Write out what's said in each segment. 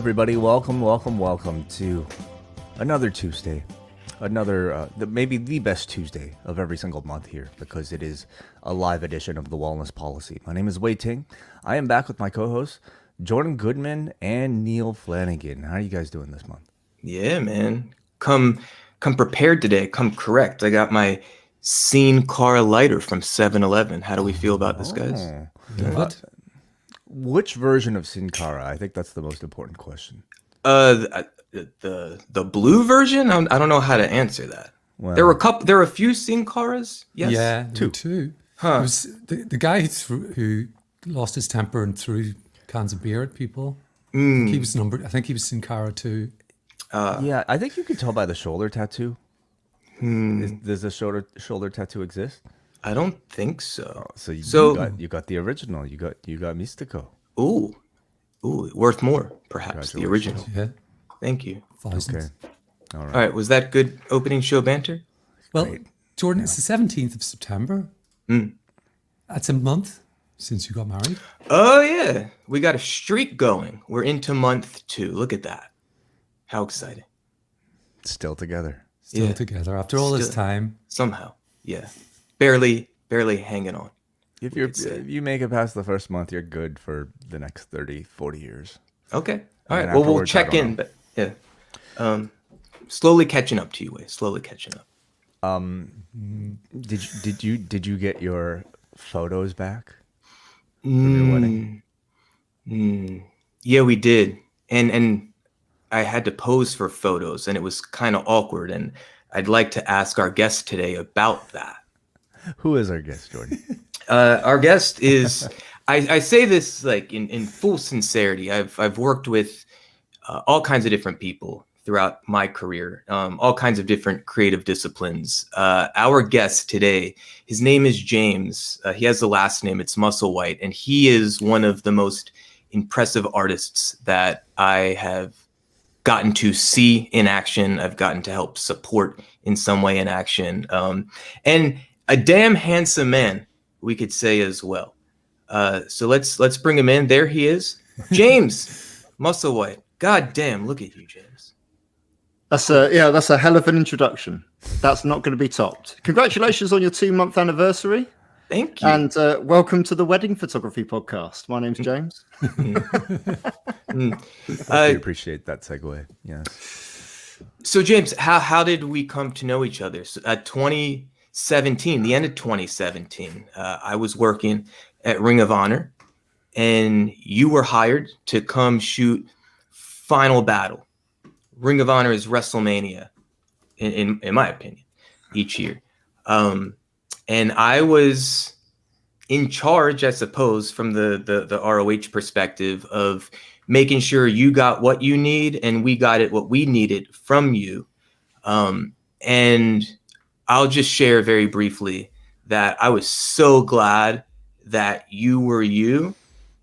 everybody. Welcome to another Tuesday. Maybe the best Tuesday of every single month here, because it is a live edition of the Wellness Policy. My name is Wei Ting. I am back with my co-hosts, Jordan Goodman and Neal Flanagan. How are you guys doing this month? Yeah, man. Come prepared today. Come correct. I got my Scene Car lighter from 7-Eleven. How do we feel about this, guys? What? Which version of Sin Cara? I think that's the most important question. The blue version. I don't know how to answer that. Well, There were a few Scene Caras. Yes. Yeah, two. Huh. It was the guy who lost his temper and threw cans of beer at people. He was numbered. I think he was Sin Cara 2. yeah, I think you can tell by the shoulder tattoo. Does the shoulder tattoo exist? I don't think so. So you got the original. You got Mystico. Ooh, worth more, perhaps the original. Yeah, Thank you. thousands. Okay. All All right, was that good opening show banter? Well, Great. Jordan, it's the 17th of September. That's a month since you got married. Oh yeah, we got a streak going. We're into month 2. Look at that. How exciting. Still together. Still together after all this Still. time. Somehow. Yeah. Barely hanging on. If you make it past the first month, you're good for the next 30, 40 years. Okay. All right. then Well, we'll afterwards, I check don't in, know. but yeah. Slowly catching up to you, Way. Slowly catching up. Did you get your photos back from your wedding? Yeah, we did. And I had to pose for photos, and it was kind of awkward. And I'd like to ask our guest today about that. Who is our guest, Jordan? Our guest is, I say this like in full sincerity. I've worked with all kinds of different people throughout my career, all kinds of different creative disciplines. Our guest today, his name is James. He has the last name, it's Musselwhite, and he is one of the most impressive artists that I have gotten to see in action. I've gotten to help support in some way in action. And a damn handsome man, we could say as well. So let's bring him in. There he is, James Musselwhite. God damn, look at you, James. That's a hell of an introduction. That's not going to be topped. Congratulations on your 2-month anniversary. Thank you. And welcome to the Wedding Photography Podcast. My name's James. I appreciate that segue. Yes. So James, how did we come to know each other? So, 2017, the end of 2017, I was working at Ring of Honor, and you were hired to come shoot Final Battle. Ring of Honor is WrestleMania, in my opinion, each year. And I was in charge, I suppose, from the ROH perspective of making sure you got what you need and we got what we needed from you. And I'll just share very briefly that I was so glad that you were you.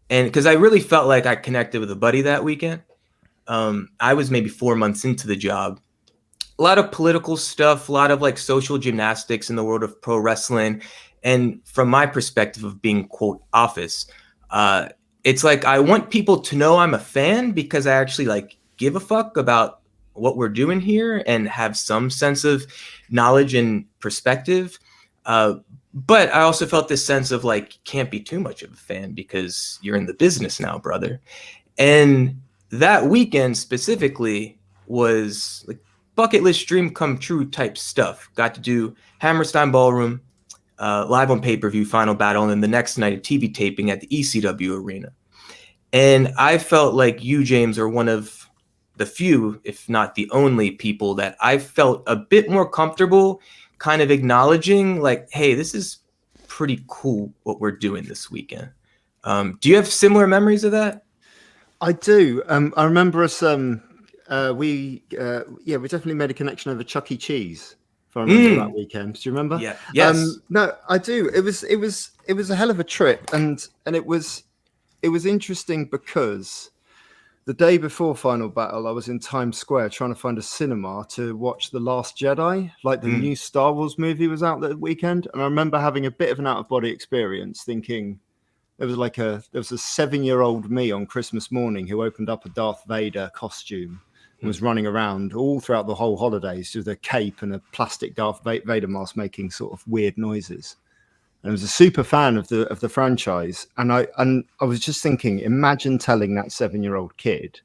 And because I really felt like I connected with a buddy that weekend. I was maybe 4 months into the job. A lot of political stuff, a lot of like social gymnastics in the world of pro wrestling. And from my perspective of being, quote, office, it's like I want people to know I'm a fan because I actually like give a fuck about what we're doing here and have some sense of knowledge and perspective. But I also felt this sense of like, can't be too much of a fan because you're in the business now, brother. And that weekend specifically was like bucket list dream come true type stuff. Got to do Hammerstein Ballroom, live on pay-per-view Final Battle, and then the next night a TV taping at the ECW Arena. And I felt like you, James, are one of the few, if not the only people that I felt a bit more comfortable kind of acknowledging like, hey, this is pretty cool what we're doing this weekend. Do you have similar memories of that? I do. I remember us. We definitely made a connection over Chuck E. Cheese. If I remember that weekend, do you remember? Yeah. Yes. No, I do. It was a hell of a trip, and it was interesting because the day before Final Battle, I was in Times Square trying to find a cinema to watch The Last Jedi. Like the new Star Wars movie was out that weekend, and I remember having a bit of an out of body experience, thinking, there was a 7-year-old me on Christmas morning who opened up a Darth Vader costume and was running around all throughout the whole holidays with a cape and a plastic Darth Vader mask, making sort of weird noises. And I was a super fan of the franchise, and I was just thinking, imagine telling that 7-year-old kid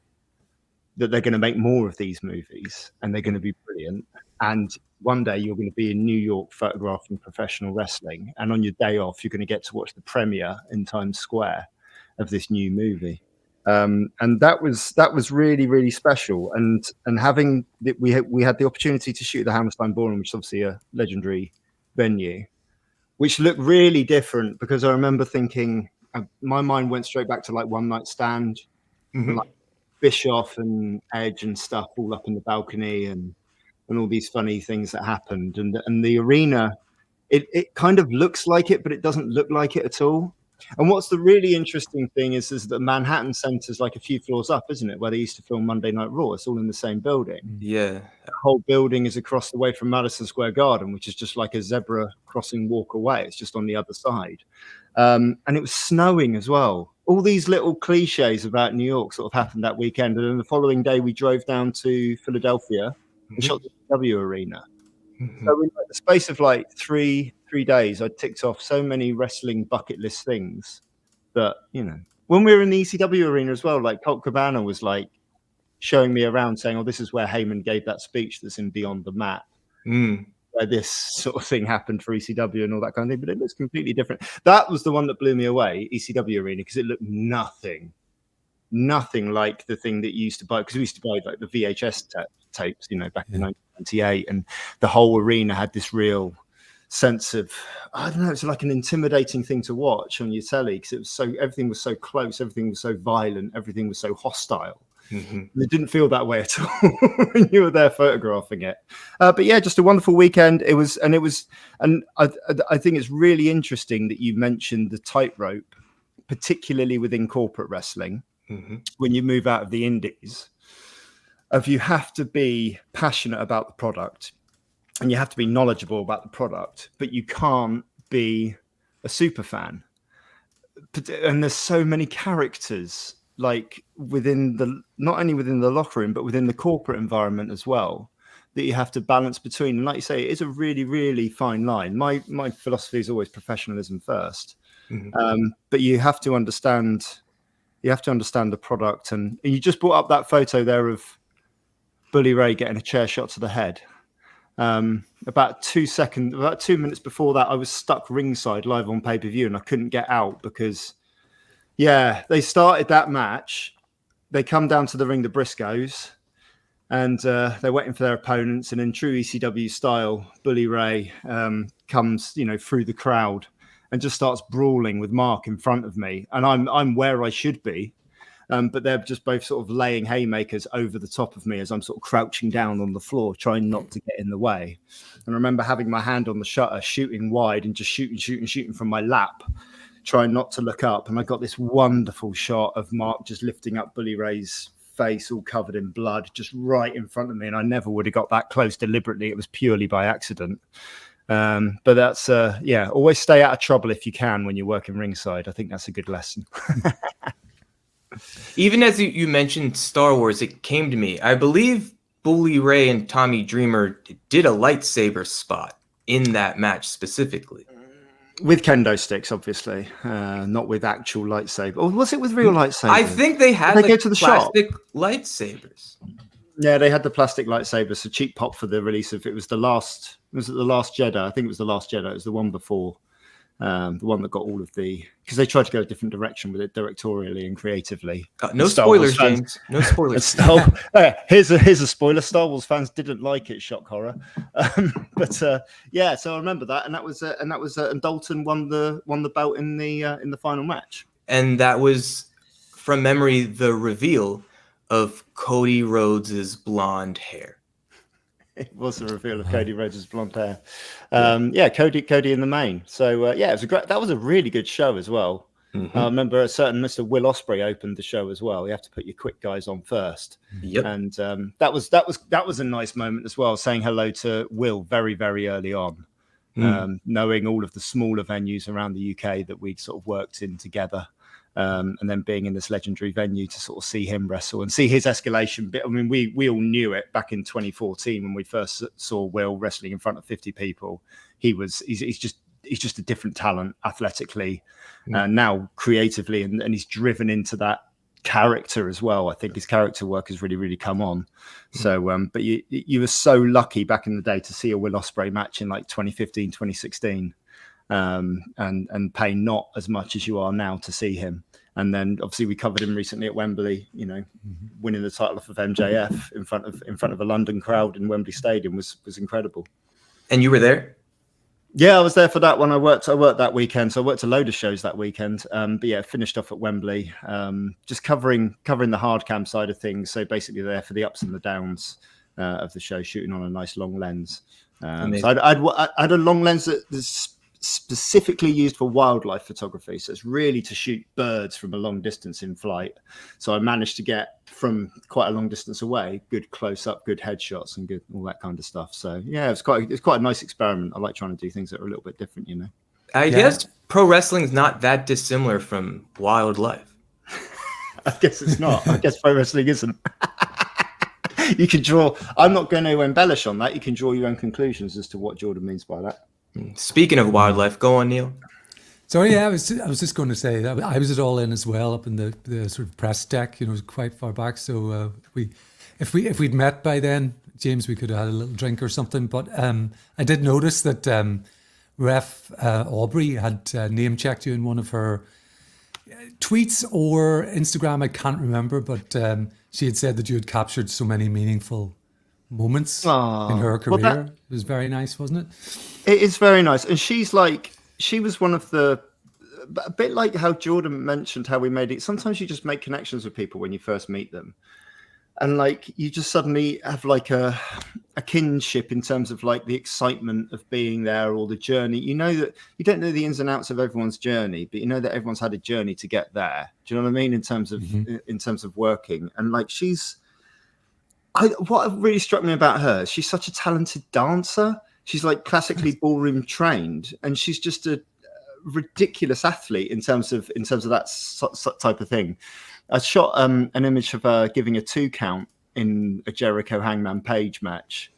that they're going to make more of these movies and they're going to be brilliant, and one day you're going to be in New York photographing professional wrestling, and on your day off you're going to get to watch the premiere in Times Square of this new movie. And that was really, really special. And having we had the opportunity to shoot the Hammerstein Ballroom, which is obviously a legendary venue, which looked really different, because I remember thinking, my mind went straight back to like One Night Stand, and like Bischoff and Edge and stuff all up in the balcony, and all these funny things that happened. And the arena, it kind of looks like it, but it doesn't look like it at all. And what's the really interesting thing is that Manhattan Center's like a few floors up, isn't it? Where they used to film Monday Night Raw. It's all in the same building. Yeah. The whole building is across the way from Madison Square Garden, which is just like a zebra crossing walk away. It's just on the other side. And it was snowing as well. All these little cliches about New York sort of happened that weekend. And then the following day, we drove down to Philadelphia and shot the W Arena. So in the space of like three days, I ticked off so many wrestling bucket list things that, you know, when we were in the ECW arena as well, like Colt Cabana was like showing me around saying, oh, this is where Heyman gave that speech that's in Beyond the Mat, where this sort of thing happened for ECW and all that kind of thing. But it looks completely different. That was the one that blew me away, ECW arena, because it looked nothing like the thing that you used to buy, because we used to buy like the VHS tapes, you know, back in 1998, and the whole arena had this real sense of, I don't know, it's like an intimidating thing to watch on your telly, because it was so, everything was so close, everything was so violent, everything was so hostile. It didn't feel that way at all when you were there photographing it. But yeah, just a wonderful weekend. It was, and I think it's really interesting that you mentioned the tightrope, particularly within corporate wrestling. When you move out of the indies, of you have to be passionate about the product and you have to be knowledgeable about the product, but you can't be a super fan. And there's so many characters, like within the, not only within the locker room, but within the corporate environment as well, that you have to balance between. And like you say, it is a really, really fine line. My philosophy is always professionalism first. But you have to understand the product. And you just brought up that photo there of Bully Ray getting a chair shot to the head. About 2 minutes before that, I was stuck ringside live on pay-per-view, and I couldn't get out because, they started that match. They come down to the ring, the Briscoes, and they're waiting for their opponents. And in true ECW style, Bully Ray comes, through the crowd and just starts brawling with Mark in front of me. And I'm where I should be. But they're just both sort of laying haymakers over the top of me as I'm sort of crouching down on the floor, trying not to get in the way. And I remember having my hand on the shutter, shooting wide and just shooting from my lap, trying not to look up. And I got this wonderful shot of Mark just lifting up Bully Ray's face, all covered in blood, just right in front of me. And I never would have got that close deliberately. It was purely by accident. But that's, always stay out of trouble if you can when you're working ringside. I think that's a good lesson. Even as you mentioned Star Wars, it came to me. I believe Bully Ray and Tommy Dreamer did a lightsaber spot in that match specifically. With kendo sticks, obviously, not with actual lightsaber. Or was it with real lightsabers? I think they had go to the plastic lightsabers. Yeah, they had the plastic lightsabers. So cheap pop for the release of it was the last Jedi? I think it was the Last Jedi. It was the one before. The one that got all of because they tried to go a different direction with it directorially and creatively. No spoilers, James. No spoilers. Here's a spoiler. Star Wars fans didn't like it. Shock horror. So I remember that, and Dalton won the belt in the final match. And that was, from memory, the reveal of Cody Rhodes's blonde hair. It was the reveal of Cody Rhodes' blonde hair. Cody in the main. So it was that was a really good show as well. I remember a certain Mr. Will Ospreay opened the show as well. You have to put your quick guys on first. Yep. And that was a nice moment as well, saying hello to Will very, very early on. knowing all of the smaller venues around the UK that we'd sort of worked in together. And then being in this legendary venue to sort of see him wrestle and see his escalation bit. I mean, we all knew it back in 2014 when we first saw Will wrestling in front of 50 people. He's just a different talent athletically, now creatively, and he's driven into that character as well. I think his character work has really, really come on. So, but you were so lucky back in the day to see a Will Ospreay match in like 2015, 2016. And pay not as much as you are now to see him. And then obviously we covered him recently at Wembley, winning the title off of MJF in front of a London crowd in Wembley Stadium was incredible. And you were there? Yeah, I was there for that one. I worked that weekend, so I worked a load of shows that weekend. But yeah, finished off at Wembley, just covering the hard cam side of things. So basically there for the ups and the downs of the show, shooting on a nice long lens. So I had a long lens that is specifically used for wildlife photography, so it's really to shoot birds from a long distance in flight. So I managed to get from quite a long distance away good close up, good headshots, and good all that kind of stuff. So yeah, it's quite a nice experiment. I like trying to do things that are a little bit different, I guess pro wrestling is not that dissimilar from wildlife. I guess it's not. I guess pro wrestling isn't. You can draw. I'm not going to embellish on that. You can draw your own conclusions as to what Jordan means by that. Speaking of wildlife, go on, Neal. So yeah, I was just going to say that I was at All In as well, up in the sort of press deck, quite far back. So if we'd met by then, James, we could have had a little drink or something. But I did notice that Ref Aubrey had name checked you in one of her tweets or Instagram. I can't remember, but she had said that you had captured so many meaningful moments in her career. Well, it was very nice, wasn't it? It is very nice. And she was one of the, a bit like how Jordan mentioned how we made it. Sometimes you just make connections with people when you first meet them. And like, you just suddenly have like a kinship in terms of like the excitement of being there or the journey. You know that you don't know the ins and outs of everyone's journey, but you know that everyone's had a journey to get there. Do you know what I mean? In terms of working. And like, what really struck me about her, she's such a talented dancer. She's like classically ballroom trained, and she's just a ridiculous athlete in terms of that type of thing. I shot an image of her giving a 2 count in a Jericho Hangman Page match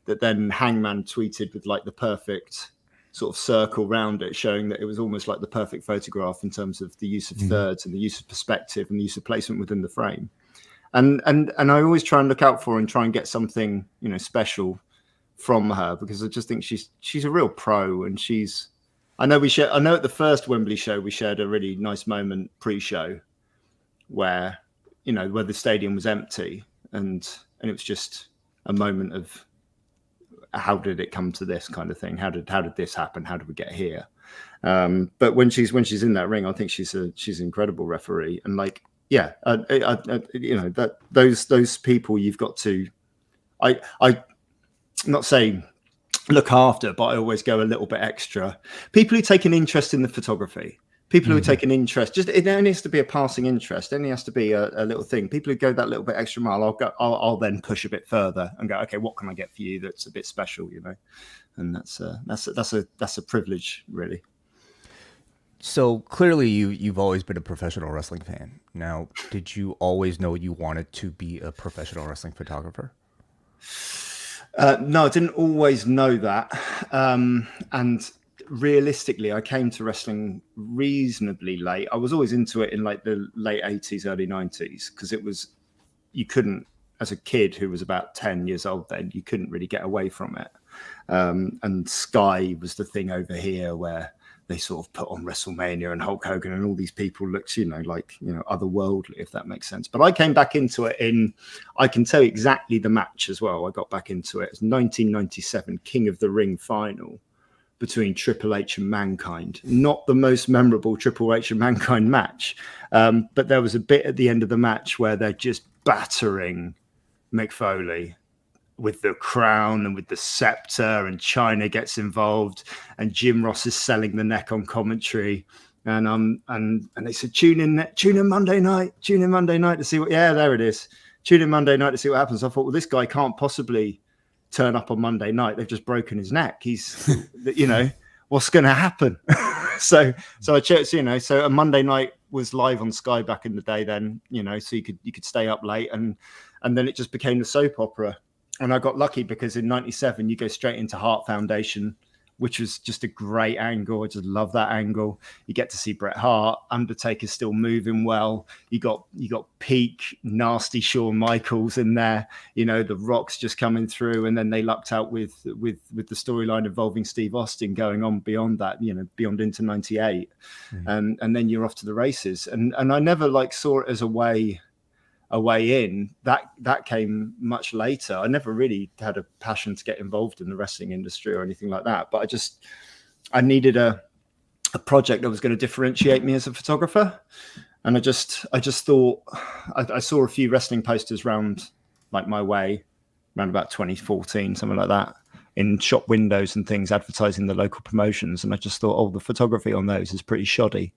that then Hangman tweeted with like the perfect sort of circle round it, showing that it was almost like the perfect photograph in terms of the use of thirds and the use of perspective and the use of placement within the frame. And I always try and look out for and try and get something, special from her, because I just think she's a real pro. And I know at the first Wembley show we shared a really nice moment pre-show where the stadium was empty and it was just a moment of how did it come to this kind of thing? How did this happen? How did we get here? But when she's in that ring, I think she's an incredible referee. And like, yeah, that those people you've got to, I'm not saying look after, but I always go a little bit extra. People who take an interest in the photography, people who take an interest, it only has to be a passing interest. It only has to be a little thing. People who go that little bit extra mile, I'll then push a bit further and go, okay, what can I get for you that's a bit special, And that's a privilege, really. So clearly you've always been a professional wrestling fan. Now, did you always know you wanted to be a professional wrestling photographer? No, I didn't always know that. And realistically, I came to wrestling reasonably late. I was always into it in like the late 80s, early 90s, because you couldn't, as a kid who was about 10 years old then, you couldn't really get away from it. And Sky was the thing over here where they sort of put on WrestleMania and Hulk Hogan and all these people looked, otherworldly, if that makes sense. But I came back into it I can tell you exactly the match as well. I got back into it. It was 1997 King of the Ring final between Triple H and Mankind. Not the most memorable Triple H and Mankind match. But there was a bit at the end of the match where they're just battering Mick Foley with the crown and with the scepter, and China gets involved, and Jim Ross is selling the neck on commentary, and they said tune in Monday night to see what. Yeah, there it is. Tune in Monday night to see what happens. I thought, well, this guy can't possibly turn up on Monday night, they've just broken his neck. He's, you know, what's going to happen? so I checked, you know, so a Monday night was live on Sky back in the day then, you know, so you could stay up late, and then it just became the soap opera. And I got lucky because in 97 you go straight into Heart Foundation, which was just a great angle. I just love that angle. You get to see Bret Hart. Undertaker's still moving well. You got peak nasty Shawn Michaels in there. You know, The Rock's just coming through, and then they lucked out with the storyline involving Steve Austin going on beyond that. You know, beyond into '98, and then you're off to the races. And I never like saw it as a way in. That came much later. I never really had a passion to get involved in the wrestling industry or anything like that, but I needed a project that was going to differentiate me as a photographer. And I just thought, I saw a few wrestling posters round like my way around about 2014, something like that, in shop windows and things advertising the local promotions, and I just thought, oh, the photography on those is pretty shoddy.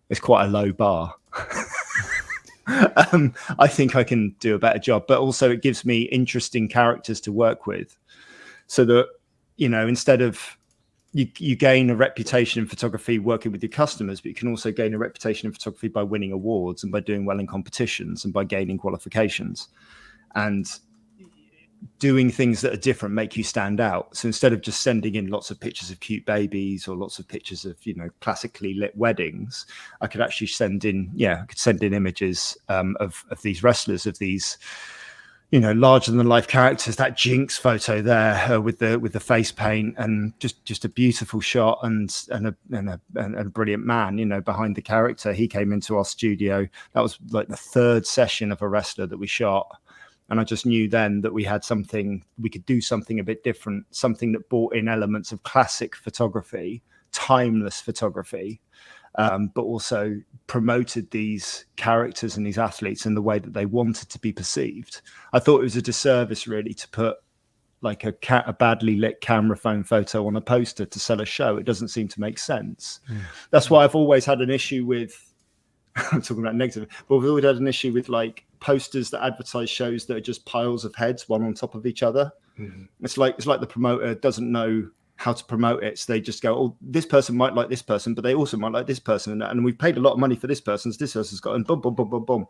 It's quite a low bar. I think I can do a better job, but also it gives me interesting characters to work with, so that, you know, instead of you gain a reputation in photography working with your customers, but you can also gain a reputation in photography by winning awards and by doing well in competitions and by gaining qualifications, and doing things that are different make you stand out. So instead of just sending in lots of pictures of cute babies or lots of pictures of, you know, classically lit weddings, I could actually send in images of these wrestlers, of these, you know, larger than life characters. That Jinx photo there with the face paint, and just a beautiful shot, and a brilliant man, you know, behind the character. He came into our studio. That was like the third session of a wrestler that we shot. And I just knew then that we could do something a bit different, something that brought in elements of classic photography, timeless photography, but also promoted these characters and these athletes in the way that they wanted to be perceived. I thought it was a disservice really to put like a badly lit camera phone photo on a poster to sell a show. It doesn't seem to make sense. That's why I've always had an issue with, I'm talking about negative, but we've always had an issue with like posters that advertise shows that are just piles of heads, one on top of each other. It's like the promoter doesn't know how to promote it, so they just go, oh, this person might like this person, but they also might like this person, and we've paid a lot of money for this person's got, and boom, boom, boom, boom, boom.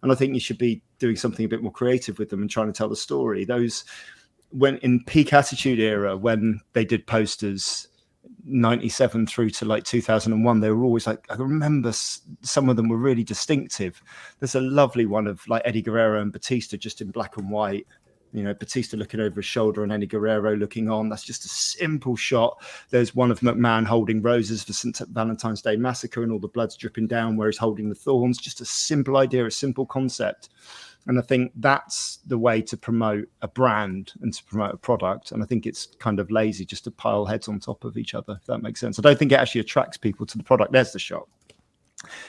And I think you should be doing something a bit more creative with them and trying to tell the story. Those, when in peak Attitude Era, when they did posters 97 through to like 2001, they were always like, I remember some of them were really distinctive. There's a lovely one of like Eddie Guerrero and Batista just in black and white, you know, Batista looking over his shoulder and Eddie Guerrero looking on. That's just a simple shot. There's one of McMahon holding roses for St. Valentine's Day Massacre, and all the blood's dripping down where he's holding the thorns. Just a simple idea, a simple concept. And I think that's the way to promote a brand and to promote a product. And I think it's kind of lazy just to pile heads on top of each other, if that makes sense. I don't think it actually attracts people to the product. There's the shot.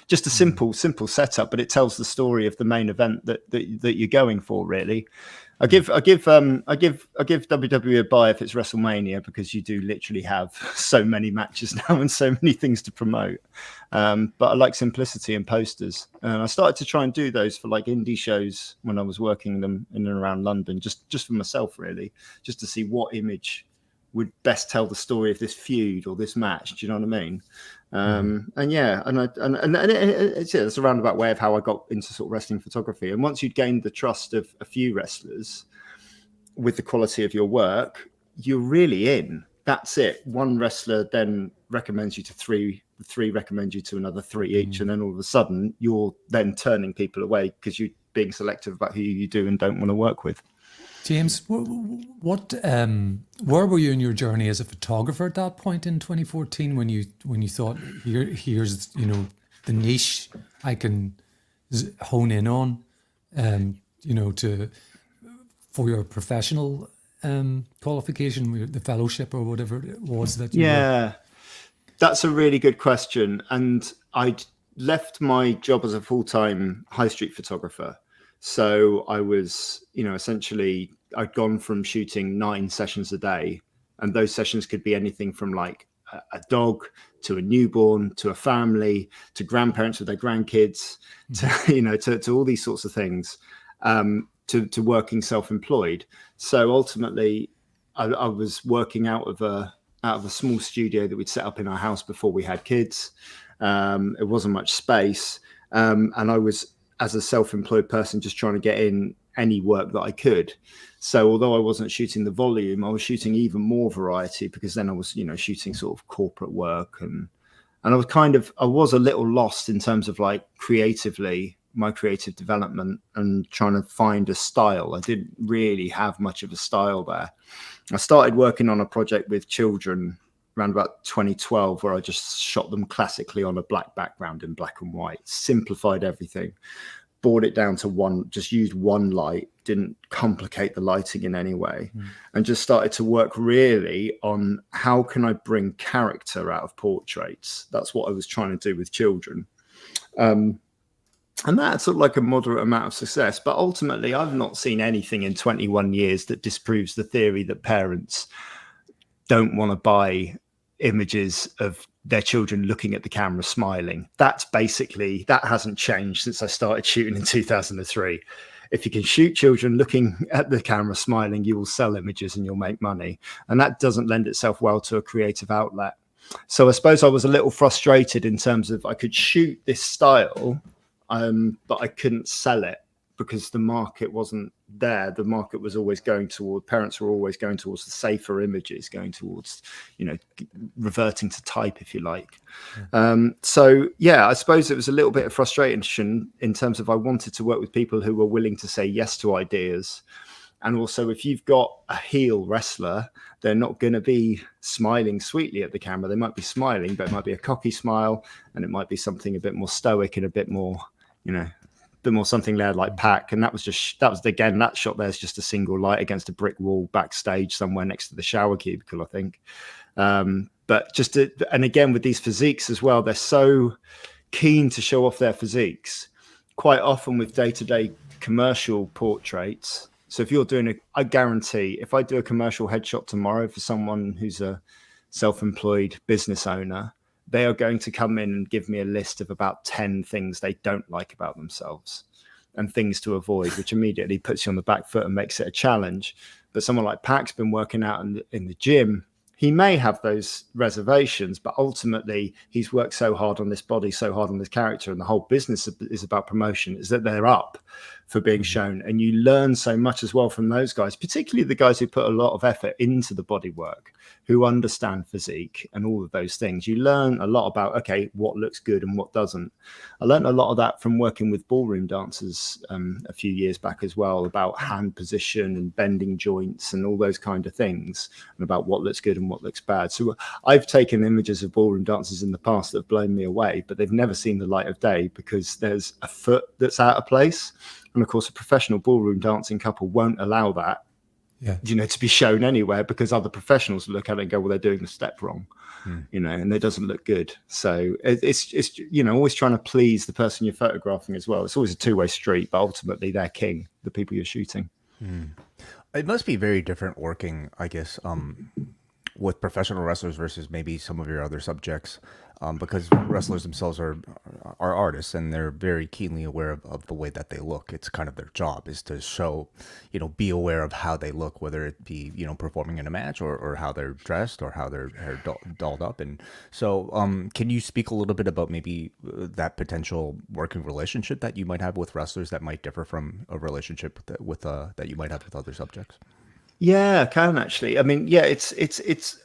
Just a simple setup, but it tells the story of the main event that you're going for, really. I give WWE a buy if it's WrestleMania, because you do literally have so many matches now and so many things to promote. But I like simplicity in posters, and I started to try and do those for like indie shows when I was working them in and around London, just for myself, really, just to see what image would best tell the story of this feud or this match. Do you know what I mean? And yeah, it's a roundabout way of how I got into sort of wrestling photography. And once you'd gained the trust of a few wrestlers with the quality of your work, you're really in. That's it. One wrestler then recommends you to three recommend you to another three each, and then all of a sudden you're then turning people away because you're being selective about who you do and don't want to work with. James, what where were you in your journey as a photographer at that point in 2014 when you thought, here's the niche I can hone in on, for your professional qualification, the fellowship or whatever it was that you were? That's a really good question. And I'd left my job as a full-time high street photographer. So I was, essentially, I'd gone from shooting 9 sessions a day, and those sessions could be anything from like a dog to a newborn to a family to grandparents with their grandkids to all these sorts of things, to working self-employed. So ultimately, I was working out of a small studio that we'd set up in our house before we had kids. It wasn't much space, and I was, as a self-employed person, just trying to get in any work that I could. So although I wasn't shooting the volume, I was shooting even more variety, because then I was, shooting sort of corporate work, and I was a little lost in terms of like creatively, my creative development, and trying to find a style. I didn't really have much of a style there. I started working on a project with children around about 2012, where I just shot them classically on a black background in black and white, simplified everything, brought it down to one, just used one light, didn't complicate the lighting in any way, and just started to work really on how can I bring character out of portraits. That's what I was trying to do with children. And that's sort of like a moderate amount of success. But ultimately, I've not seen anything in 21 years that disproves the theory that parents don't want to buy images of their children looking at the camera smiling. That hasn't changed since I started shooting in 2003. If you can shoot children looking at the camera smiling, you will sell images and you'll make money. And that doesn't lend itself well to a creative outlet. So I suppose I was a little frustrated in terms of I could shoot this style, but I couldn't sell it because the market wasn't there. The market was always going toward, parents were always going towards the safer images, going towards, reverting to type, if you like. So yeah, I suppose it was a little bit of frustration in terms of I wanted to work with people who were willing to say yes to ideas. And also, if you've got a heel wrestler, they're not going to be smiling sweetly at the camera. They might be smiling, but it might be a cocky smile, and it might be something a bit more stoic and a bit more, bit more something there like Pac. And that was again, that shot there's just a single light against a brick wall backstage somewhere next to the shower cubicle, I think. But and again, with these physiques as well, they're so keen to show off their physiques quite often with day-to-day commercial portraits. So if you're doing I guarantee if I do a commercial headshot tomorrow for someone who's a self-employed business owner, they are going to come in and give me a list of about 10 things they don't like about themselves and things to avoid, which immediately puts you on the back foot and makes it a challenge. But someone like Pac's been working out in the gym. He may have those reservations, but ultimately he's worked so hard on this body, so hard on this character, and the whole business is about promotion, is that they're up for being shown. And you learn so much as well from those guys, particularly the guys who put a lot of effort into the body work, who understand physique and all of those things. You learn a lot about, okay, what looks good and what doesn't. I learned a lot of that from working with ballroom dancers a few years back as well, about hand position and bending joints and all those kind of things, and about what looks good and what looks bad. So I've taken images of ballroom dancers in the past that have blown me away, but they've never seen the light of day because there's a foot that's out of place. And of course, a professional ballroom dancing couple won't allow that, to be shown anywhere, because other professionals look at it and go, well, they're doing the step wrong, and it doesn't look good. So it's always trying to please the person you're photographing as well. It's always a two-way street, but ultimately they're king, the people you're shooting. It must be very different working, I guess, with professional wrestlers versus maybe some of your other subjects, because wrestlers themselves are artists, and they're very keenly aware of the way that they look. It's kind of their job is to show, be aware of how they look, whether it be, performing in a match or how they're dressed or how their hair dolled up. And so can you speak a little bit about maybe that potential working relationship that you might have with wrestlers that might differ from a relationship that you might have with other subjects? Yeah, I can actually. I mean, yeah, it's.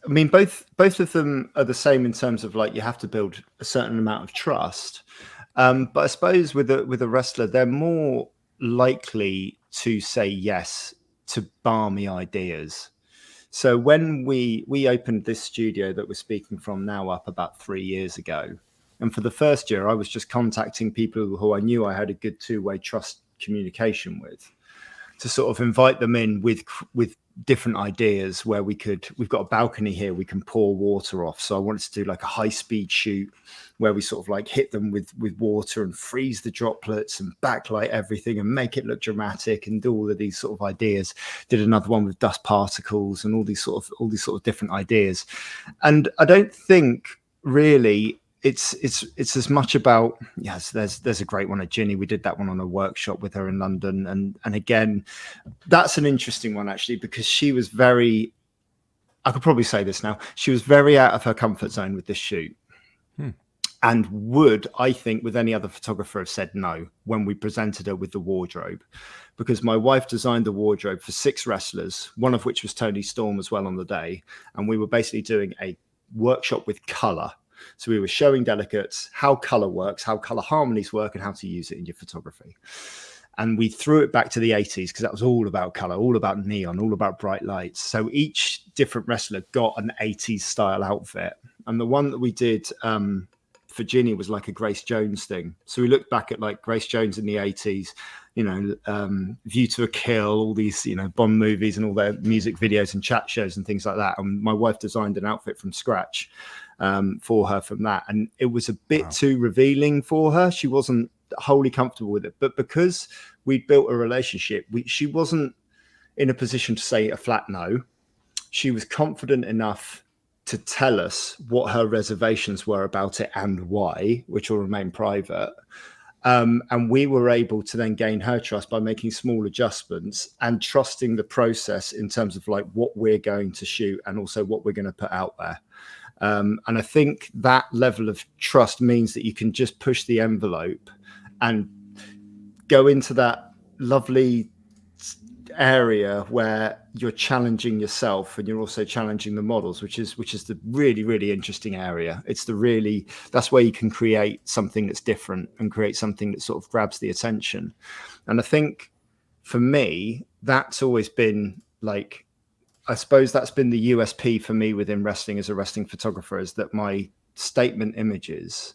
I mean, both of them are the same in terms of like you have to build a certain amount of trust. But I suppose with a wrestler, they're more likely to say yes to balmy ideas. So when we opened this studio that we're speaking from now up about 3 years ago, and for the first year, I was just contacting people who I knew I had a good two-way trust communication with, to sort of invite them in with different ideas where we've got a balcony here, we can pour water off. So I wanted to do like a high speed shoot where we sort of like hit them with water and freeze the droplets and backlight everything and make it look dramatic and do all of these sort of ideas. Did another one with dust particles and all these sort of different ideas. And I don't think really it's as much about, yes, there's a great one at Ginny. We did that one on a workshop with her in London. And again, that's an interesting one actually, because she was very I could probably say this now. She was very out of her comfort zone with this shoot. And would, I think, with any other photographer, have said no when we presented her with the wardrobe, because my wife designed the wardrobe for 6 wrestlers, one of which was Tony Storm as well on the day. And we were basically doing a workshop with color. So we were showing delegates how color works, how color harmonies work, and how to use it in your photography. And we threw it back to the 80s because that was all about color, all about neon, all about bright lights. So each different wrestler got an 80s style outfit. And the one that we did for Ginny was like a Grace Jones thing. So we looked back at like Grace Jones in the 80s, you know, View to a Kill, all these, you know, Bond movies and all their music videos and chat shows and things like that. And my wife designed an outfit from scratch for her from that. And it was a bit too revealing for her. She wasn't wholly comfortable with it. But because we'd built a relationship, she wasn't in a position to say a flat no. She was confident enough to tell us what her reservations were about it and why, which will remain private. And we were able to then gain her trust by making small adjustments and trusting the process in terms of like what we're going to shoot and also what we're going to put out there. And I think that level of trust means that you can just push the envelope and go into that lovely area where you're challenging yourself and you're also challenging the models, which is the really, really interesting area. That's where you can create something that's different and create something that sort of grabs the attention. And I think for me, that's always been like, I suppose that's been the USP for me within wrestling as a wrestling photographer, is that my statement images,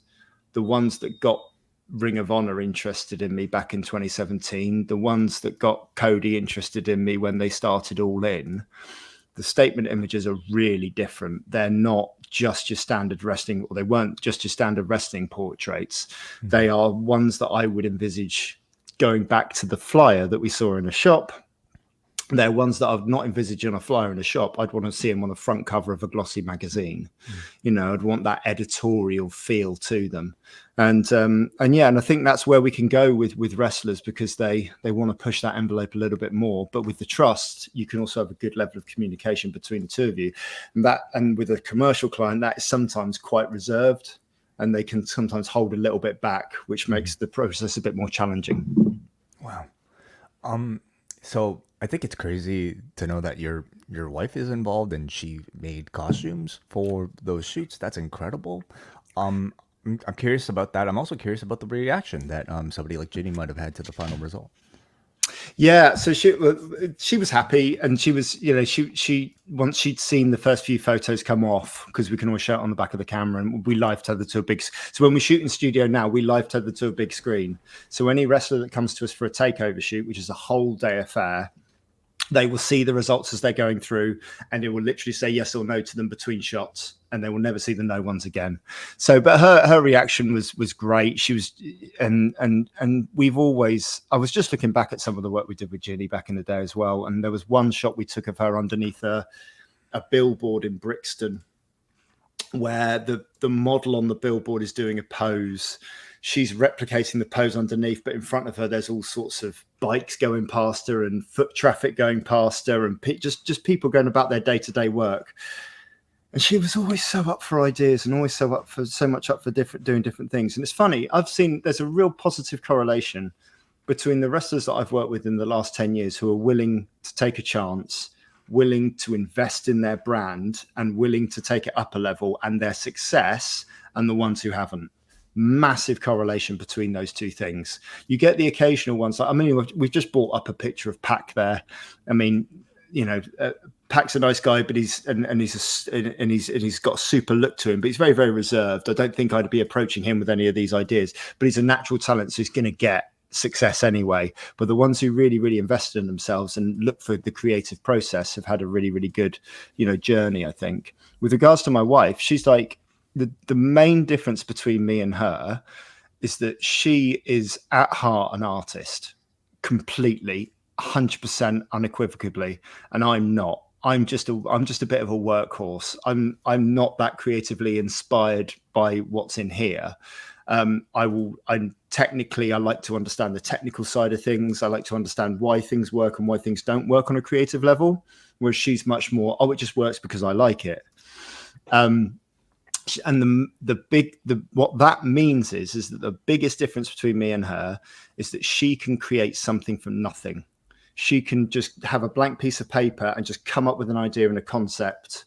the ones that got Ring of Honor interested in me back in 2017, the ones that got Cody interested in me when they started All In, the statement images are really different. They're not just your standard wrestling, or they weren't just your standard wrestling portraits. Mm-hmm. They are ones that I would envisage going back to the flyer that we saw in a shop. They're ones that I've not envisaged on a flyer in a shop. I'd want to see them on the front cover of a glossy magazine. You know, I'd want that editorial feel to them. And I think that's where we can go with wrestlers, because they want to push that envelope a little bit more. But with the trust, you can also have a good level of communication between the two of you. And with a commercial client, that is sometimes quite reserved, and they can sometimes hold a little bit back, which makes the process a bit more challenging. Wow. So I think it's crazy to know that your wife is involved and she made costumes for those shoots. That's incredible. I'm curious about that. I'm also curious about the reaction that somebody like Ginny might have had to the final result. Yeah, so she was happy, and she was, you know, she once she'd seen the first few photos come off, because we can always show it on the back of the camera, and we live tether to a big. So when we shoot in studio now, we live tether to a big screen. So any wrestler that comes to us for a takeover shoot, which is a whole day affair, they will see the results as they're going through, and it will literally say yes or no to them between shots, and they will never see the no ones again. So, but her reaction was great. She was, and we've always, I was just looking back at some of the work we did with Ginny back in the day as well. And there was one shot we took of her underneath a billboard in Brixton, where the model on the billboard is doing a pose. She's replicating the pose underneath, but in front of her, there's all sorts of bikes going past her and foot traffic going past her, and just people going about their day-to-day work. And she was always so up for ideas, and always so much up for doing different things. And it's funny, I've seen there's a real positive correlation between the wrestlers that I've worked with in the last 10 years who are willing to take a chance, willing to invest in their brand, and willing to take it up a level, and their success, and the ones who haven't. Massive correlation between those two things. You get the occasional ones. I mean, we've just brought up a picture of Pac there. I mean, you know, Pac's a nice guy, but he's got a super look to him, but he's very, very reserved. I don't think I'd be approaching him with any of these ideas, but he's a natural talent, so he's going to get success anyway. But the ones who really, really invested in themselves and look for the creative process have had a really, really good, you know, journey, I think. With regards to my wife, she's like, the main difference between me and her is that she is at heart an artist, completely, 100% unequivocally, and I'm not. I'm just a bit of a workhorse. I'm not that creatively inspired by what's in here. I like to understand the technical side of things. I like to understand why things work and why things don't work on a creative level. whereas she's much more, oh, it just works because I like it. And what that means is that the biggest difference between me and her is that she can create something from nothing. She can just have a blank piece of paper and just come up with an idea and a concept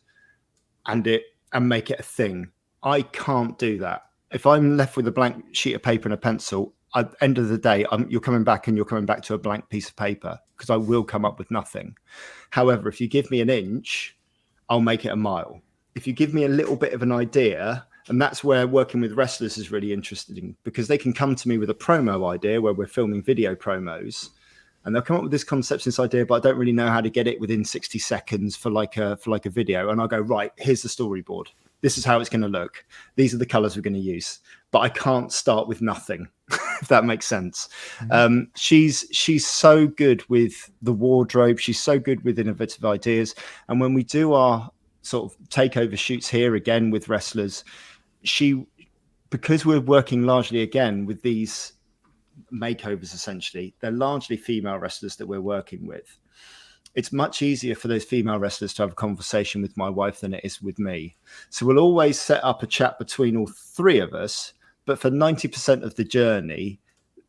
and make it a thing. I can't do that. If I'm left with a blank sheet of paper and a pencil, at the end of the day, you're coming back to a blank piece of paper, because I will come up with nothing. However, if you give me an inch, I'll make it a mile. If you give me a little bit of an idea, and that's where working with wrestlers is really interesting, because they can come to me with a promo idea where we're filming video promos, and they'll come up with this concept, this idea, but I don't really know how to get it within 60 seconds for like a video. And I'll go, right, here's the storyboard. This is how it's going to look. These are the colors we're going to use. But I can't start with nothing, if that makes sense. Mm-hmm. She's so good with the wardrobe. She's so good with innovative ideas. And when we do our sort of takeover shoots here again with wrestlers, because we're working largely again with these makeovers, essentially, they're largely female wrestlers that we're working with. It's much easier for those female wrestlers to have a conversation with my wife than it is with me. So we'll always set up a chat between all three of us, but for 90% of the journey,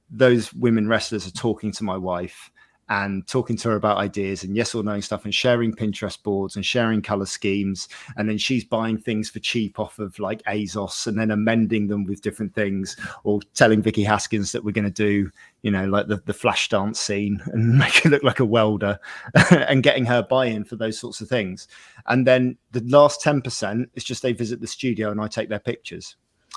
those women wrestlers are talking to my wife and talking to her about ideas and yes or no stuff, and sharing Pinterest boards and sharing color schemes. And then she's buying things for cheap off of like ASOS and then amending them with different things, or telling Vicky Haskins that we're going to do, like the flash dance scene and make it look like a welder and getting her buy-in for those sorts of things. And then the last 10% is just they visit the studio and I take their pictures.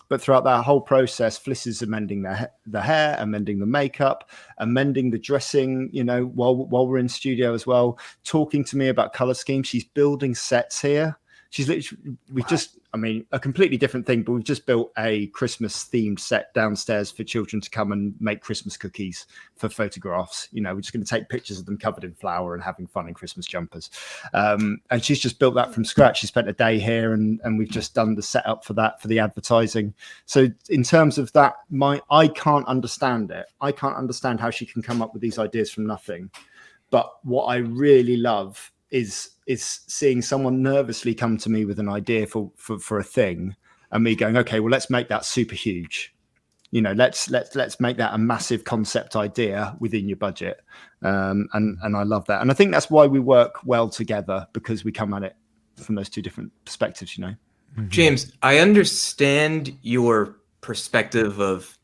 But throughout that whole process, Fliss is amending the hair, amending the makeup, amending the dressing, while we're in studio as well, talking to me about color schemes. She's building sets here. She's literally, a completely different thing, but we've just built a Christmas themed set downstairs for children to come and make Christmas cookies for photographs. We're just going to take pictures of them covered in flour and having fun in Christmas jumpers. And she's just built that from scratch. She spent a day here and we've just done the setup for that, for the advertising. So in terms of that, I can't understand it. I can't understand how she can come up with these ideas from nothing. But what I really love is seeing someone nervously come to me with an idea for a thing, and me going, okay, well, let's make that super huge. Let's make that a massive concept idea within your budget. And I love that. And I think that's why we work well together, because we come at it from those two different perspectives, Mm-hmm. James, I understand your perspective of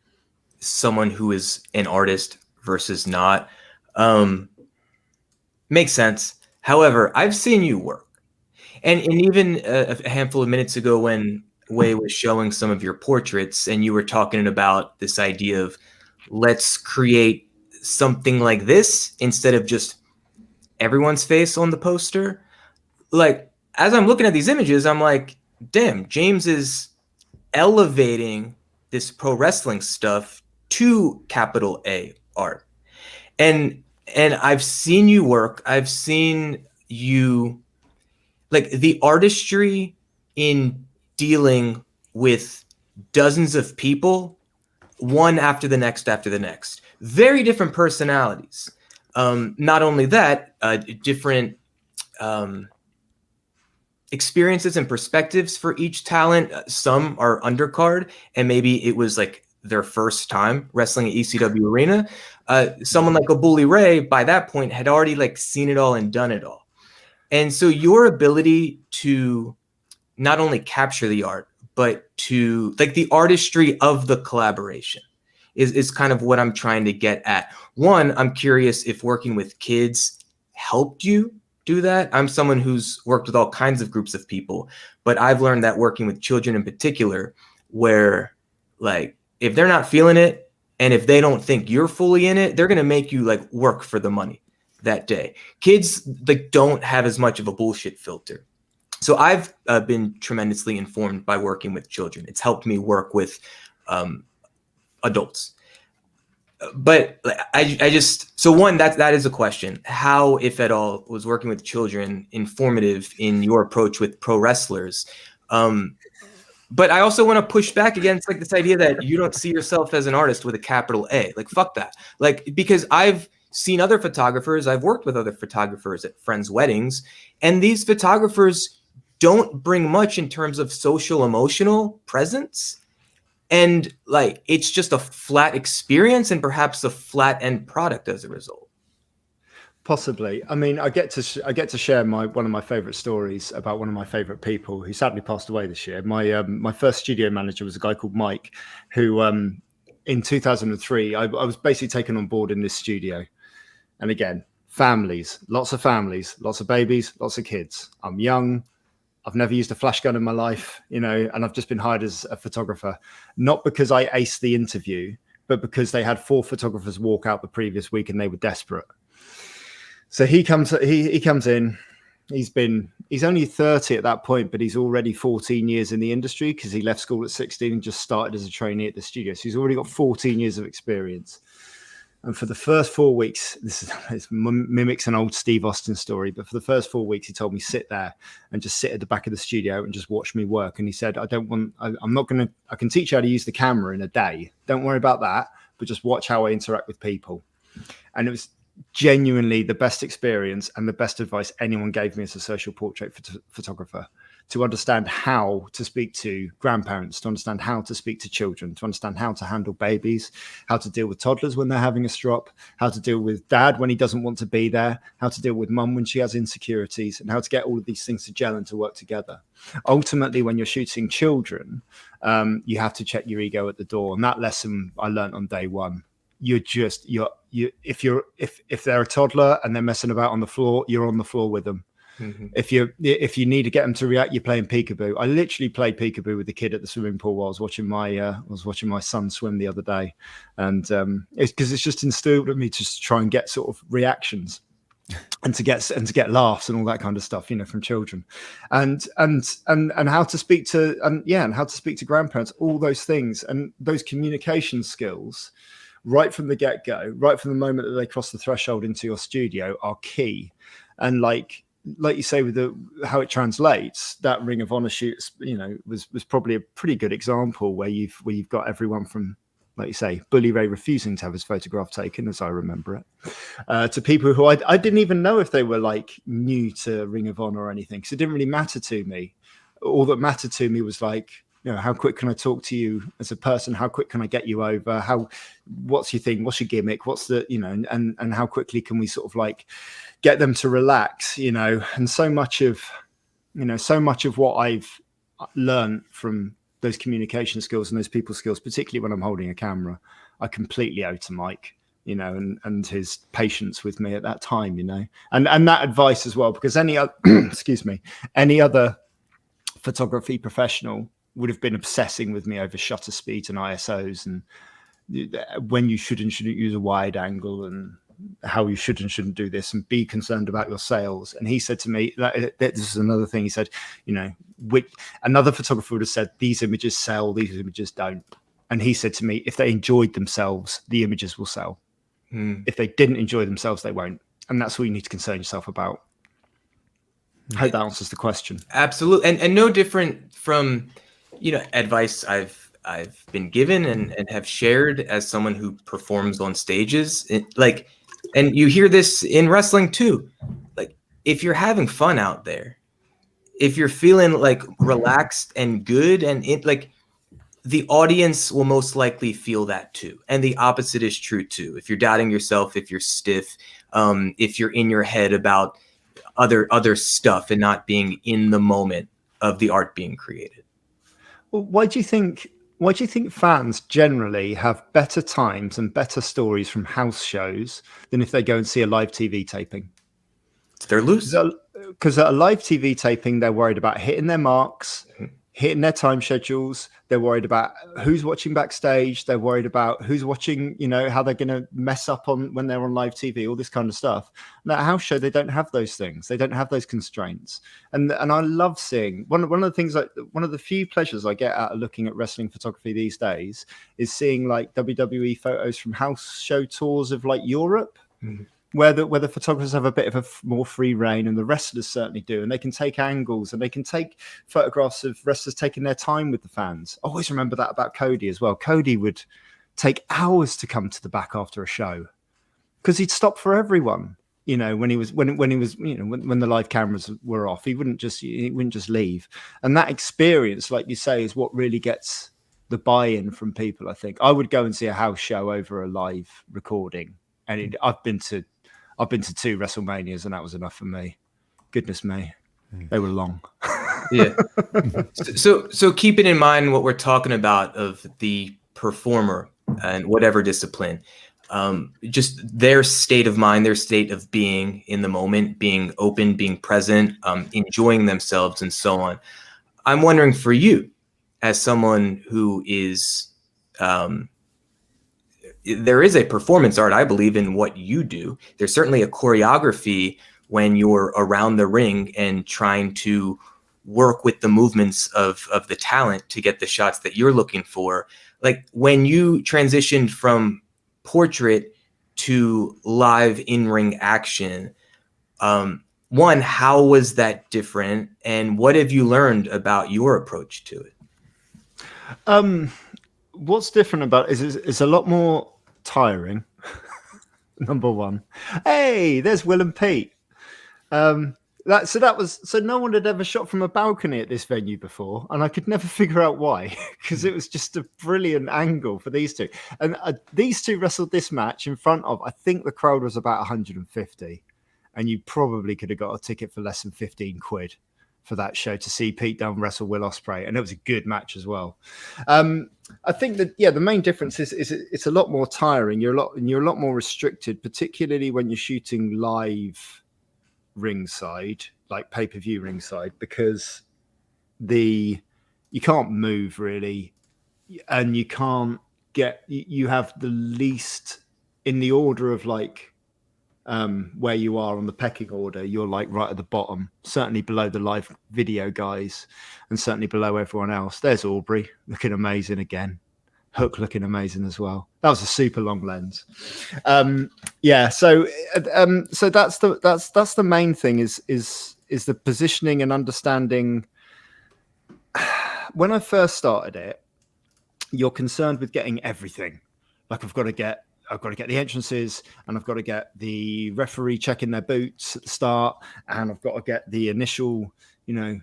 someone who is an artist versus not. Makes sense. However, I've seen you work, and even a handful of minutes ago when Wei was showing some of your portraits and you were talking about this idea of let's create something like this instead of just everyone's face on the poster. Like, as I'm looking at these images, I'm like, damn, James is elevating this pro wrestling stuff to capital A art. And I've seen you work. I've seen you, like, the artistry in dealing with dozens of people, one after the next. Very different personalities. Not only that, different experiences and perspectives for each talent. Some are undercard, and maybe it was like their first time wrestling at ECW Arena. Someone like a Bully Ray, by that point, had already like seen it all and done it all. And so your ability to not only capture the art, but to like the artistry of the collaboration is kind of what I'm trying to get at. One, I'm curious if working with kids helped you do that. I'm someone who's worked with all kinds of groups of people, but I've learned that working with children in particular, where like, if they're not feeling it, and if they don't think you're fully in it, they're going to make you like work for the money that day. Kids like don't have as much of a bullshit filter. So I've been tremendously informed by working with children. It's helped me work with adults. But I just, so one, that is a question. How, if at all, was working with children informative in your approach with pro wrestlers? But I also want to push back against like this idea that you don't see yourself as an artist with a capital A. Like, fuck that. Like, because I've seen other photographers, I've worked with other photographers at friends' weddings, and these photographers don't bring much in terms of social emotional presence. And like, it's just a flat experience and perhaps a flat end product as a result. Possibly. I mean, I get to share one of my favorite stories about one of my favorite people who sadly passed away this year. My first studio manager was a guy called Mike, who in 2003 I was basically taken on board in this studio. And again, lots of babies, lots of kids. I'm young. I've never used a flash gun in my life, and I've just been hired as a photographer, not because I aced the interview, but because they had 4 photographers walk out the previous week and they were desperate. So he comes in. He's only 30 at that point, but he's already 14 years in the industry because he left school at 16 and just started as a trainee at the studio. So he's already got 14 years of experience. And for the first 4 weeks, this mimics an old Steve Austin story, but for the first 4 weeks, he told me sit there and just sit at the back of the studio and just watch me work. And he said, I can teach you how to use the camera in a day. Don't worry about that, but just watch how I interact with people. And it was genuinely the best experience and the best advice anyone gave me as a social portrait photographer, to understand how to speak to grandparents, to understand how to speak to children, to understand how to handle babies, how to deal with toddlers when they're having a strop, how to deal with dad when he doesn't want to be there, how to deal with mum when she has insecurities, and how to get all of these things to gel and to work together. Ultimately, when you're shooting children, you have to check your ego at the door. And that lesson I learned on day one. If they're a toddler and they're messing about on the floor, you're on the floor with them. Mm-hmm. If you need to get them to react, you're playing peekaboo. I literally played peekaboo with the kid at the swimming pool while I was watching my son swim the other day, and it's because it's just instilled in me to just try and get sort of reactions, and to get laughs and all that kind of stuff, from children, and how to speak to and how to speak to grandparents, all those things, and those communication skills. Right from the get-go, right from the moment that they cross the threshold into your studio, are key. And like you say, with how it translates, that Ring of Honor shoot, was probably a pretty good example where you've got everyone from, like you say, Bully Ray refusing to have his photograph taken, as I remember it, to people who I didn't even know if they were like new to Ring of Honor or anything, because it didn't really matter to me. All that mattered to me was like, how quick can I talk to you as a person? How quick can I get you over? What's your thing? What's your gimmick? What's the, and how quickly can we sort of like get them to relax, and so much of what I've learned from those communication skills and those people skills, particularly when I'm holding a camera, I completely owe to Mike, and his patience with me at that time, and that advice as well, because any other photography professional would have been obsessing with me over shutter speeds and ISOs and when you should and shouldn't use a wide angle and how you should and shouldn't do this, and be concerned about your sales. And he said to me, that this is another thing he said, another photographer would have said, these images sell, these images don't. And he said to me, if they enjoyed themselves, the images will sell. If they didn't enjoy themselves, they won't. And that's what you need to concern yourself about. I hope that answers the question. Absolutely. And no different from, advice I've been given and have shared as someone who performs on stages. And you hear this in wrestling too. Like, if you're having fun out there, if you're feeling like relaxed and good, and the audience will most likely feel that too. And the opposite is true too. If you're doubting yourself, if you're stiff, if you're in your head about other stuff and not being in the moment of the art being created. Well, why do you think fans generally have better times and better stories from house shows than if they go and see a live TV taping? They're loose. Because at a live TV taping, they're worried about hitting their marks, hitting their time schedules. They're worried about who's watching backstage. They're worried about who's watching, how they're going to mess up when they're on live TV, all this kind of stuff. And at a house show, they don't have those things. They don't have those constraints. And I love seeing one of the things, like one of the few pleasures I get out of looking at wrestling photography these days is seeing like WWE photos from house show tours of like Europe. Mm-hmm. Where the photographers have a bit of a more free reign, and the wrestlers certainly do, and they can take angles and they can take photographs of wrestlers taking their time with the fans. I always remember that about Cody as well. Cody would take hours to come to the back after a show. because he'd stop for everyone. You know, when he was when the live cameras were off, he wouldn't just leave. And that experience, like you say, is what really gets the buy-in from people. I think I would go and see a house show over a live recording, and I've been to 2 WrestleManias, and that was enough for me. Goodness me, they were long. Yeah. So keeping in mind what we're talking about of the performer and whatever discipline, just their state of mind, their state of being in the moment, being open, being present, enjoying themselves, and so on. I'm wondering for you, as someone who is, there is a performance art, I believe, in what you do. There's certainly a choreography when you're around the ring and trying to work with the movements of the talent to get the shots that you're looking for. Like when you transitioned from portrait to live in-ring action, one, how was that different? And what have you learned about your approach to it? What's different about it is it's a lot more tiring. Number one. Hey, there's Will and Pete. So no one had ever shot from a balcony at this venue before, and I could never figure out why, because it was just a brilliant angle for these two. And these two wrestled this match in front of, I think the crowd was about 150, and you probably could have got a ticket for less than 15 quid for that show to see Pete Dunne wrestle Will Ospreay, and it was a good match as well. I think that the main difference is it's a lot more tiring. You're a lot more restricted, particularly when you're shooting live ringside, like pay-per-view ringside, because you can't move really, and you have the least in the order of like where you are on the pecking order. You're like right at the bottom, certainly below the live video guys, and certainly below everyone else. There's Aubrey looking amazing again. Hook looking amazing as well. That was a super long lens. So that's the main thing is the positioning and understanding. When I first started it, you're concerned with getting everything. Like I've got to get the entrances, and I've got to get the referee checking their boots at the start, and I've got to get the initial, the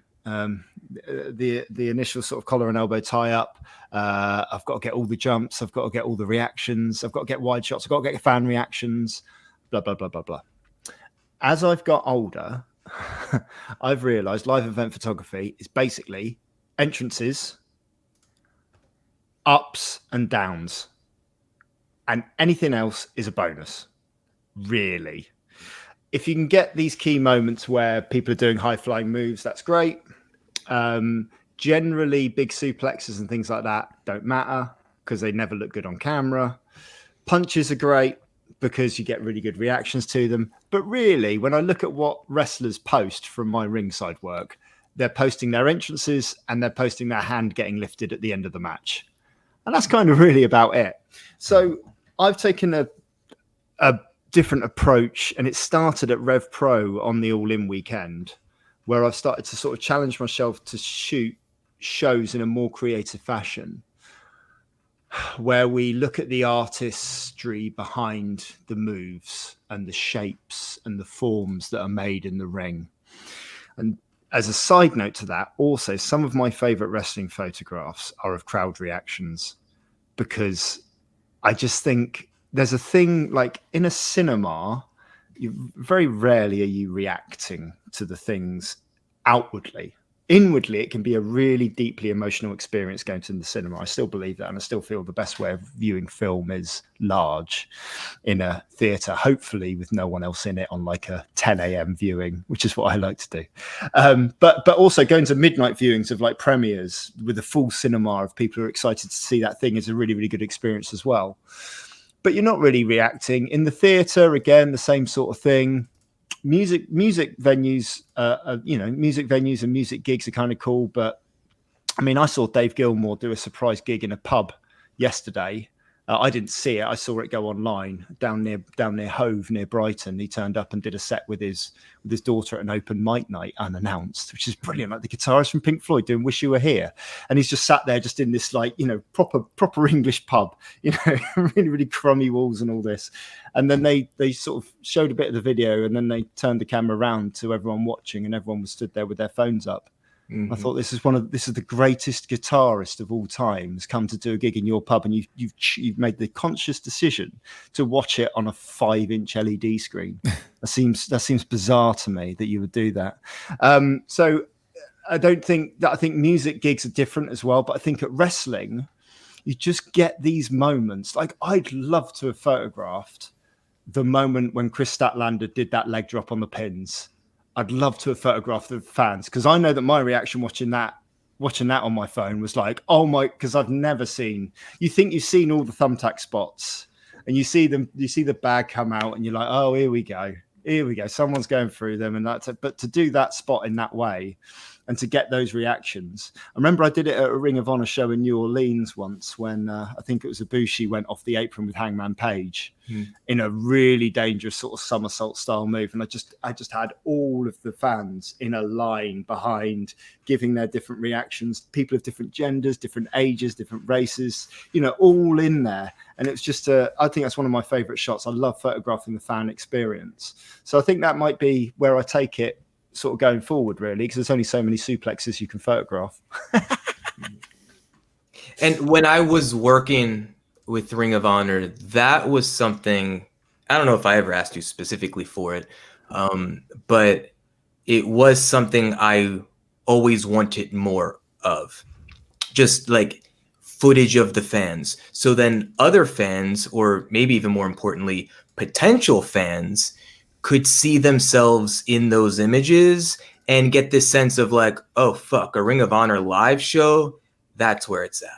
initial sort of collar and elbow tie up. I've got to get all the jumps. I've got to get all the reactions. I've got to get wide shots. I've got to get fan reactions. Blah blah blah blah blah. As I've got older, I've realised live event photography is basically entrances, ups and downs. And anything else is a bonus, really. If you can get these key moments where people are doing high-flying moves, that's great. Generally, big suplexes and things like that don't matter because they never look good on camera. Punches are great because you get really good reactions to them. But really, when I look at what wrestlers post from my ringside work, they're posting their entrances and they're posting their hand getting lifted at the end of the match. And that's kind of really about it. So I've taken a different approach, and it started at Rev Pro on the All In weekend, where I've started to sort of challenge myself to shoot shows in a more creative fashion, where we look at the artistry behind the moves and the shapes and the forms that are made in the ring. And as a side note to that, also, some of my favorite wrestling photographs are of crowd reactions, because I just think there's a thing like in a cinema, very rarely are you reacting to the things outwardly. Inwardly, it can be a really deeply emotional experience going to the cinema. I still believe that, and I still feel the best way of viewing film is large in a theatre, hopefully with no one else in it on like a 10 a.m. viewing, which is what I like to do. But also going to midnight viewings of like premieres with a full cinema of people who are excited to see that thing is a really, really good experience as well. But you're not really reacting. In the theatre, again, the same sort of thing. Music venues, music venues and music gigs are kind of cool. But I mean, I saw Dave Gilmour do a surprise gig in a pub yesterday, I didn't see it. I saw it go online down near Hove, near Brighton. He turned up and did a set with his daughter at an open mic night unannounced, which is brilliant. Like the guitarist from Pink Floyd doing "Wish You Were Here," and he's just sat there, just in this like proper English pub, really really crummy walls and all this. And then they sort of showed a bit of the video, and then they turned the camera around to everyone watching, and everyone was stood there with their phones up. I thought this is the greatest guitarist of all time has come to do a gig in your pub, and you've made the conscious decision to watch it on a 5-inch LED screen. That seems bizarre to me that you would do that. So I think music gigs are different as well, but I think at wrestling you just get these moments. Like I'd love to have photographed the moment when Chris Statlander did that leg drop on the pins. I'd love to have photographed the fans, because I know that my reaction watching that on my phone was like, oh my, because I've never seen. You think you've seen all the thumbtack spots, and you see the bag come out, and you're like, oh, here we go, someone's going through them, and that's it. But to do that spot in that way, and to get those reactions, I remember I did it at a Ring of Honor show in New Orleans once, when I think it was Ibushi went off the apron with Hangman Page in a really dangerous sort of somersault style move, and I just had all of the fans in a line behind, giving their different reactions, people of different genders, different ages, different races, all in there. And it's just I think that's one of my favorite shots. I love photographing the fan experience, so I think that might be where I take it sort of going forward, really, because there's only so many suplexes you can photograph. And when I was working with Ring of Honor, that was something, I don't know if I ever asked you specifically for it, but it was something I always wanted more of, just like footage of the fans. So then other fans, or maybe even more importantly, potential fans, could see themselves in those images and get this sense of like, oh, fuck, a Ring of Honor live show, that's where it's at.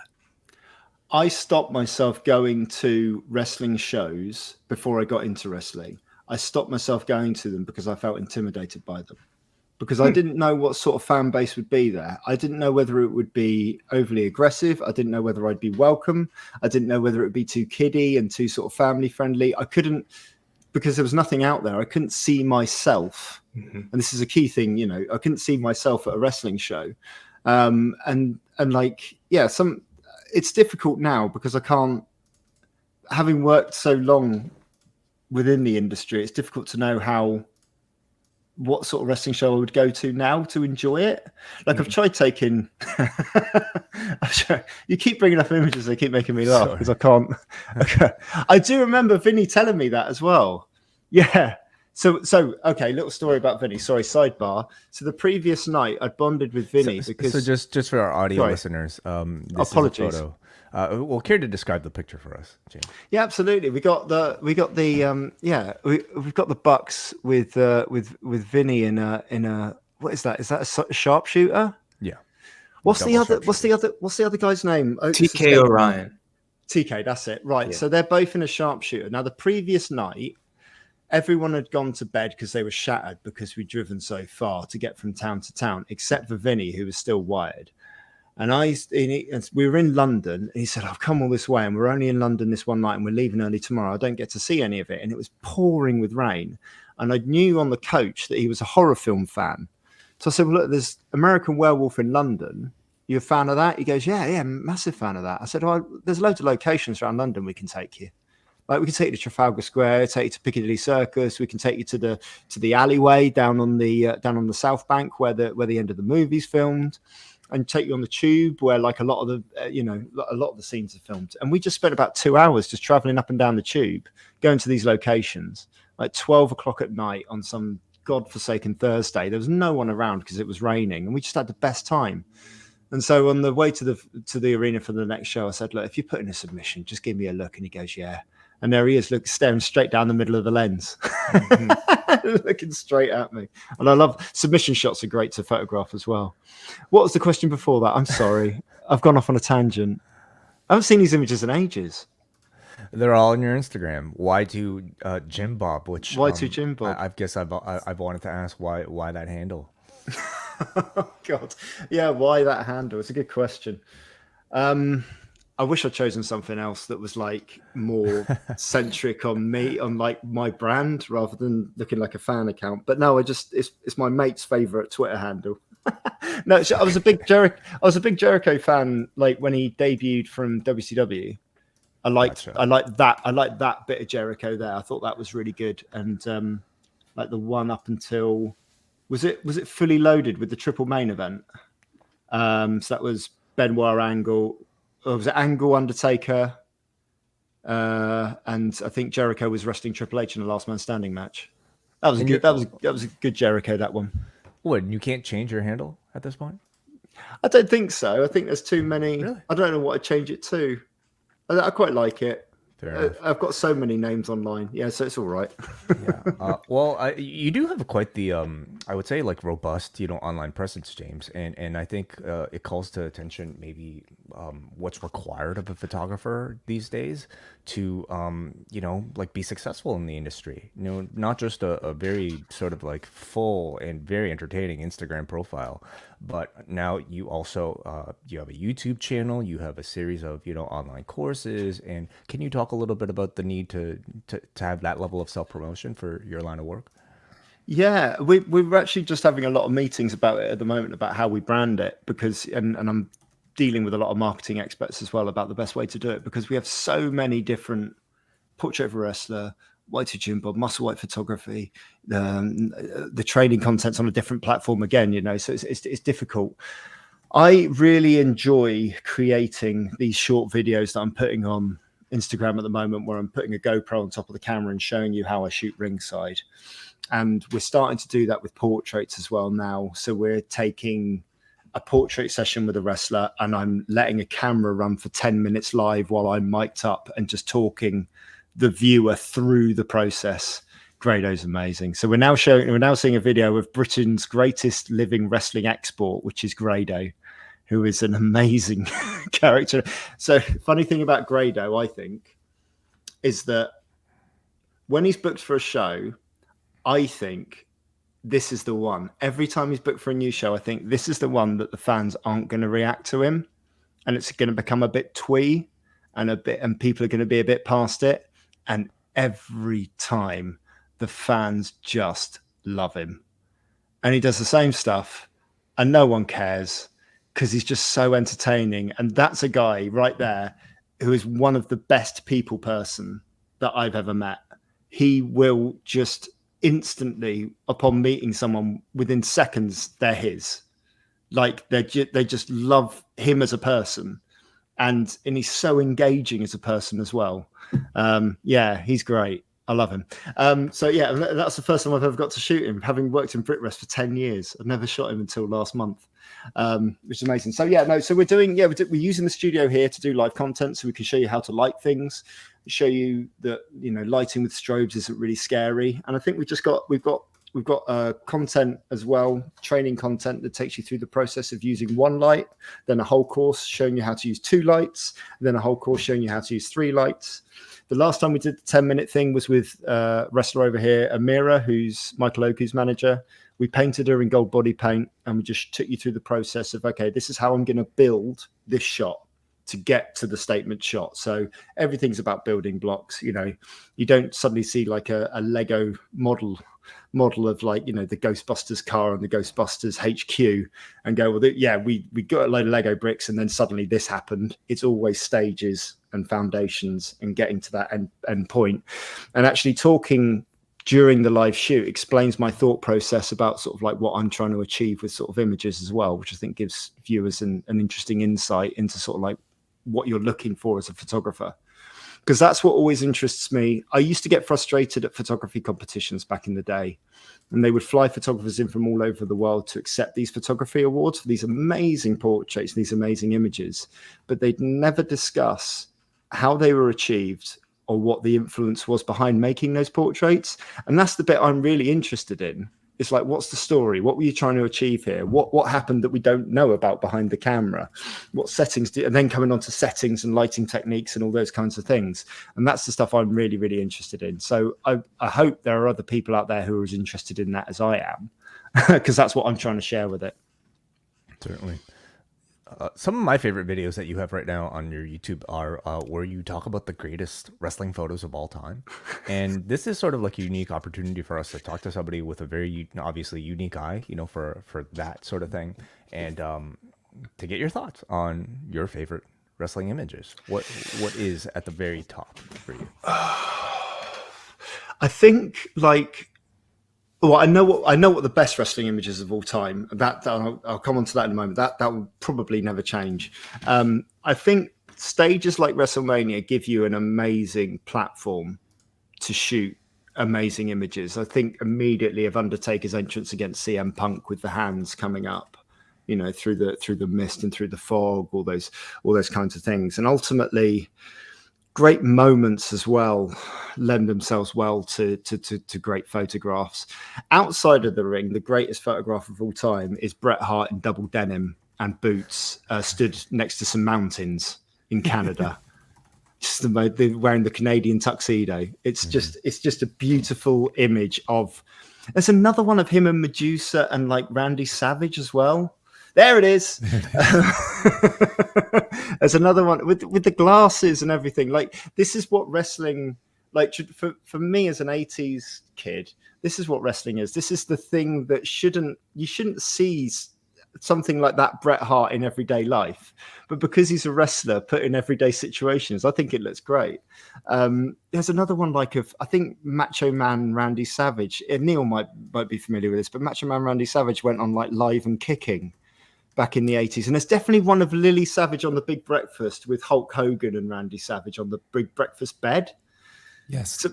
I stopped myself going to wrestling shows before I got into wrestling. I stopped myself going to them because I felt intimidated by them, because I didn't know what sort of fan base would be there. I didn't know whether it would be overly aggressive. I didn't know whether I'd be welcome. I didn't know whether it would be too kiddie and too sort of family friendly. I couldn't, because there was nothing out there. I couldn't see myself. And this is a key thing, I couldn't see myself at a wrestling show. And like, yeah, it's difficult now because I can't, having worked so long within the industry, it's difficult to know what sort of wrestling show I would go to now to enjoy it. Like I've tried taking, you keep bringing up images, they keep making me laugh because I can't. Okay. I do remember Vinny telling me that as well. Yeah. So okay, little story about Vinny. Sorry, sidebar. So the previous night I'd bonded with Vinny because. So just for our audio listeners, this apologies. is a photo. Well, care to describe the picture for us, James? Yeah, absolutely. We've got the Bucks with Vinny in a what is that? Is that a sharpshooter? Yeah. What's the other guy's name? TK Orion. TK, that's it. Right. Yeah. So they're both in a sharpshooter. Now the previous night, everyone had gone to bed because they were shattered because we'd driven so far to get from town to town, except for Vinny, who was still wired. And we were in London, and he said, I've come all this way and we're only in London this one night and we're leaving early tomorrow. I don't get to see any of it. And it was pouring with rain. And I knew on the coach that he was a horror film fan. So I said, well, look, there's American Werewolf in London. You a fan of that? He goes, yeah, massive fan of that. I said, well, there's loads of locations around London we can take you. Like we can take you to Trafalgar Square, take you to Piccadilly Circus. We can take you to the alleyway down on the South Bank where the end of the movie's filmed, and take you on the tube where like a lot of the scenes are filmed. And we just spent about 2 hours just traveling up and down the tube, going to these locations, like 12 o'clock at night on some godforsaken Thursday. There was no one around because it was raining, and we just had the best time. And so on the way to the arena for the next show, I said, look, if you put in a submission, just give me a look. And he goes, yeah. And there he is, staring straight down the middle of the lens, looking straight at me. And I love submission shots are great to photograph as well. What was the question before that? I'm sorry. I've gone off on a tangent. I haven't seen these images in ages. They're all on your Instagram. Y2 Jim Bob, which Y2 Jim Bob. I guess I've wanted to ask why that handle. Oh God, yeah, why that handle? It's a good question. I wish I'd chosen something else that was like more centric on me, on like my brand, rather than looking like a fan account. But no, it's my mate's favorite Twitter handle. No, I was a big Jericho fan. Like when he debuted from WCW, I liked that bit of Jericho there. I thought that was really good. And like the one up until was it Fully Loaded with the triple main event? So that was Benoit Angle. Or was it Angle, Undertaker, and I think Jericho was wrestling Triple H in the Last Man Standing match. That was good. That was a good Jericho. That one. What? You can't change your handle at this point? I don't think so. I think there's too many. Really? I don't know what I'd change it to. I quite like it. Fair enough. I've got so many names online. Yeah, so it's all right. Yeah. Well, you do have quite the, I would say, like robust, online presence, James, and I think it calls to attention maybe what's required of a photographer these days to, like be successful in the industry. Not just a very sort of like full and very entertaining Instagram profile, but now you also you have a YouTube channel, you have a series of online courses, and can you talk a little bit about the need to have that level of self-promotion for your line of work? Yeah, we're actually just having a lot of meetings about it at the moment, about how we brand it, because and I'm dealing with a lot of marketing experts as well about the best way to do it, because we have so many different portrait of a wrestler, Whitey Jim Bob, Musselwhite photography, the training content's on a different platform again, so it's difficult. I really enjoy creating these short videos that I'm putting on Instagram at the moment, where I'm putting a GoPro on top of the camera and showing you how I shoot ringside. And we're starting to do that with portraits as well now. So we're taking a portrait session with a wrestler and I'm letting a camera run for 10 minutes live while I'm mic'd up and just talking the viewer through the process. Grado's amazing. So we're now seeing a video of Britain's greatest living wrestling export, which is Grado, who is an amazing character. So funny thing about Grado, I think, is that when he's booked for a show, I think this is the one. Every time he's booked for a new show, I think this is the one that the fans aren't going to react to him, and it's going to become a bit twee, and people are going to be a bit past it. And every time, the fans just love him, and he does the same stuff, and no one cares because he's just so entertaining. And that's a guy right there who is one of the best people person that I've ever met. He will just instantly, upon meeting someone, within seconds, they're his. Like they just love him as a person, and he's so engaging as a person as well. Yeah, he's great. I love him. So yeah, that's the first time I've ever got to shoot him, having worked in BritWrest for 10 years. I've never shot him until last month, which is amazing. So yeah, no, so we're using the studio here to do live content, so we can show you how to light things, show you that lighting with strobes isn't really scary. And I think we've got content as well, training content that takes you through the process of using one light, then a whole course showing you how to use 2 lights, and then a whole course showing you how to use 3 lights. The last time we did the 10-minute thing was with wrestler over here, Amira, who's Michael Oku's manager. We painted her in gold body paint, and we just took you through the process of, okay, this is how I'm going to build this shot to get to the statement shot. So everything's about building blocks. You don't suddenly see like a Lego model of like, the Ghostbusters car and the Ghostbusters HQ and go, well, yeah, we got a load of Lego bricks and then suddenly this happened. It's always stages and foundations and getting to that end point. And actually talking during the live shoot explains my thought process about sort of like what I'm trying to achieve with sort of images as well, which I think gives viewers an interesting insight into sort of like what you're looking for as a photographer. Because that's what always interests me. I used to get frustrated at photography competitions back in the day, and they would fly photographers in from all over the world to accept these photography awards for these amazing portraits, these amazing images, but they'd never discuss how they were achieved or what the influence was behind making those portraits. And that's the bit I'm really interested in. It's like, what's the story? What were you trying to achieve here? What happened that we don't know about behind the camera? What settings and then coming on to settings and lighting techniques and all those kinds of things. And that's the stuff I'm really, really interested in. So I hope there are other people out there who are as interested in that as I am, because that's what I'm trying to share with it. Certainly. Some of my favorite videos that you have right now on your YouTube are where you talk about the greatest wrestling photos of all time. And this is sort of like a unique opportunity for us to talk to somebody with a very obviously unique eye, for that sort of thing. And to get your thoughts on your favorite wrestling images. What is at the very top for you? I think well, I know what the best wrestling images of all time. That I'll come on to that in a moment. That will probably never change. I think stages like WrestleMania give you an amazing platform to shoot amazing images. I think immediately of Undertaker's entrance against CM Punk with the hands coming up, through the mist and through the fog, all those kinds of things, and ultimately great moments as well lend themselves well to great photographs. Outside of the ring, the greatest photograph of all time is Bret Hart in double denim and boots, stood next to some mountains in Canada. Just wearing the Canadian tuxedo. It's just a beautiful image of. There's another one of him and Medusa and like Randy Savage as well. There it is. There's another one with the glasses and everything. Like, this is what wrestling, like, for me as an 80s kid, this is what wrestling is. This is the thing that you shouldn't see something like that Bret Hart in everyday life, but because he's a wrestler put in everyday situations, I think it looks great. There's another one I think Macho Man Randy Savage. Neal might be familiar with this, but Macho Man Randy Savage went on like Live and Kicking back in the 80s. And there's definitely one of Lily Savage on the Big Breakfast with Hulk Hogan and Randy Savage on the Big Breakfast bed. Yes.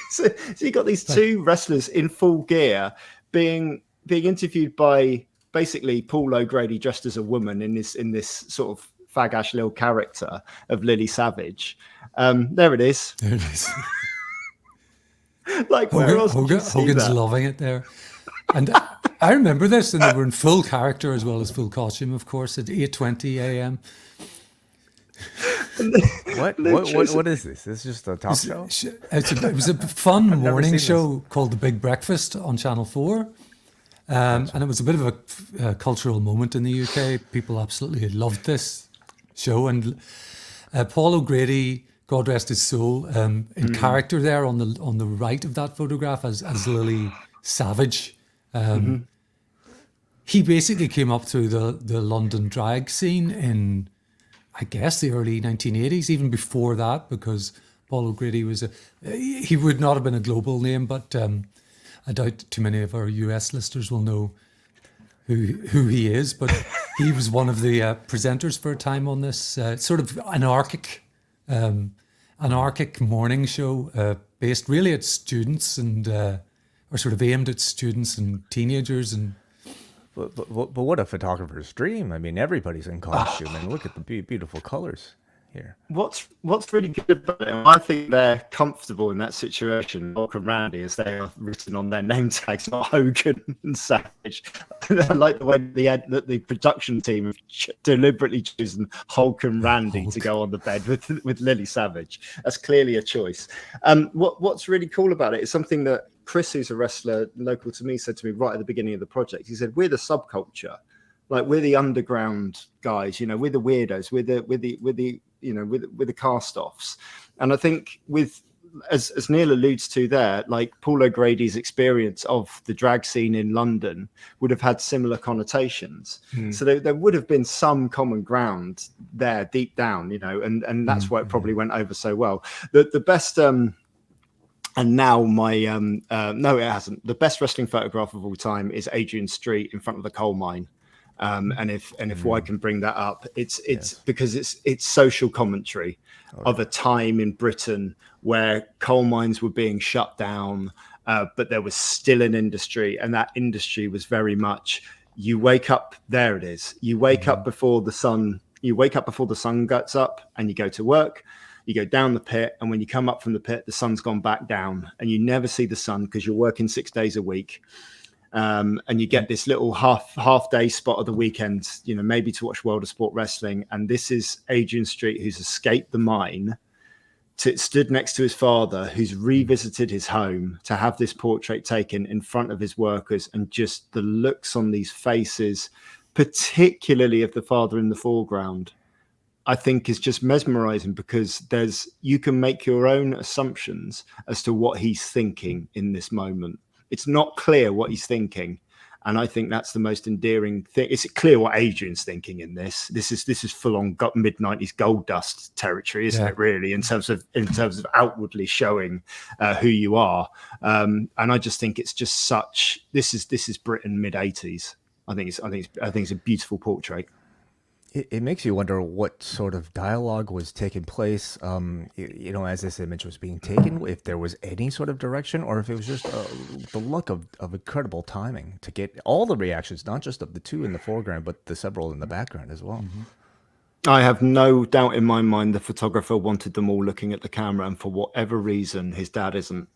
So you got these two wrestlers in full gear being interviewed by basically Paul O'Grady dressed as a woman in this sort of fag-ash little character of Lily Savage. There it is. There it is. Like, where else would you see Hogan's that? loving it there. And I remember this, and they were in full character as well as full costume, of course, at 8:20 a.m. What is this? This is just a talk show? It was a fun never morning seen show called The Big Breakfast on Channel 4. And it was a bit of a cultural moment in the UK. People absolutely loved this show. And Paul O'Grady, God rest his soul, in character there on the right of that photograph as Lily Savage. He basically came up through the London drag scene in, I guess, the early 1980s, even before that, because Paul O'Grady he would not have been a global name, but I doubt too many of our US listeners will know who he is. But he was one of the presenters for a time on this sort of anarchic morning show based really at students and or sort of aimed at students and teenagers. And But what a photographer's dream. I mean, everybody's in costume, and look at the beautiful colors here. What's really good about it, and I think they're comfortable in that situation, Hulk and Randy, as they are written on their name tags, not Hogan and Savage. I like the way the production team have deliberately chosen Hulk and Randy to go on the bed with Lily Savage. That's clearly a choice. What's really cool about it is something that Chris, who's a wrestler local to me, said to me right at the beginning of the project. He said, "We're the subculture, like we're the underground guys. We're the weirdos. We're the cast-offs." And I think as Neal alludes to there, like Paul O'Grady's experience of the drag scene in London would have had similar connotations. So there would have been some common ground there deep down, and that's why it probably went over so well. The best. And now no, it hasn't. The best wrestling photograph of all time is Adrian Street in front of the coal mine. And if I can bring that up, it's because it's social commentary of a time in Britain where coal mines were being shut down, but there was still an industry, and that industry was very much you wake up. There it is. You wake up before the sun. You wake up before the sun gets up, and you go to work. You go down the pit, and when you come up from the pit, the sun's gone back down, and you never see the sun because you're working 6 days a week. And you get this little half day spot of the weekend, maybe to watch World of Sport Wrestling. And this is Adrian Street, who's escaped the mine, stood next to his father, who's revisited his home to have this portrait taken in front of his workers, and just the looks on these faces, particularly of the father in the foreground, I think is just mesmerizing, because you can make your own assumptions as to what he's thinking in this moment. It's not clear what he's thinking. And I think that's the most endearing thing. It's clear what Adrian's thinking in this. This is full on mid-90s gold dust territory, isn't it? Really, in terms of outwardly showing who you are. And I just think it's just such. This is Britain mid-80s. I think it's a beautiful portrait. It makes you wonder what sort of dialogue was taking place, as this image was being taken, if there was any sort of direction, or if it was just the luck of incredible timing to get all the reactions, not just of the two in the foreground, but the several in the background as well. Mm-hmm. I have no doubt in my mind the photographer wanted them all looking at the camera, and for whatever reason, his dad isn't.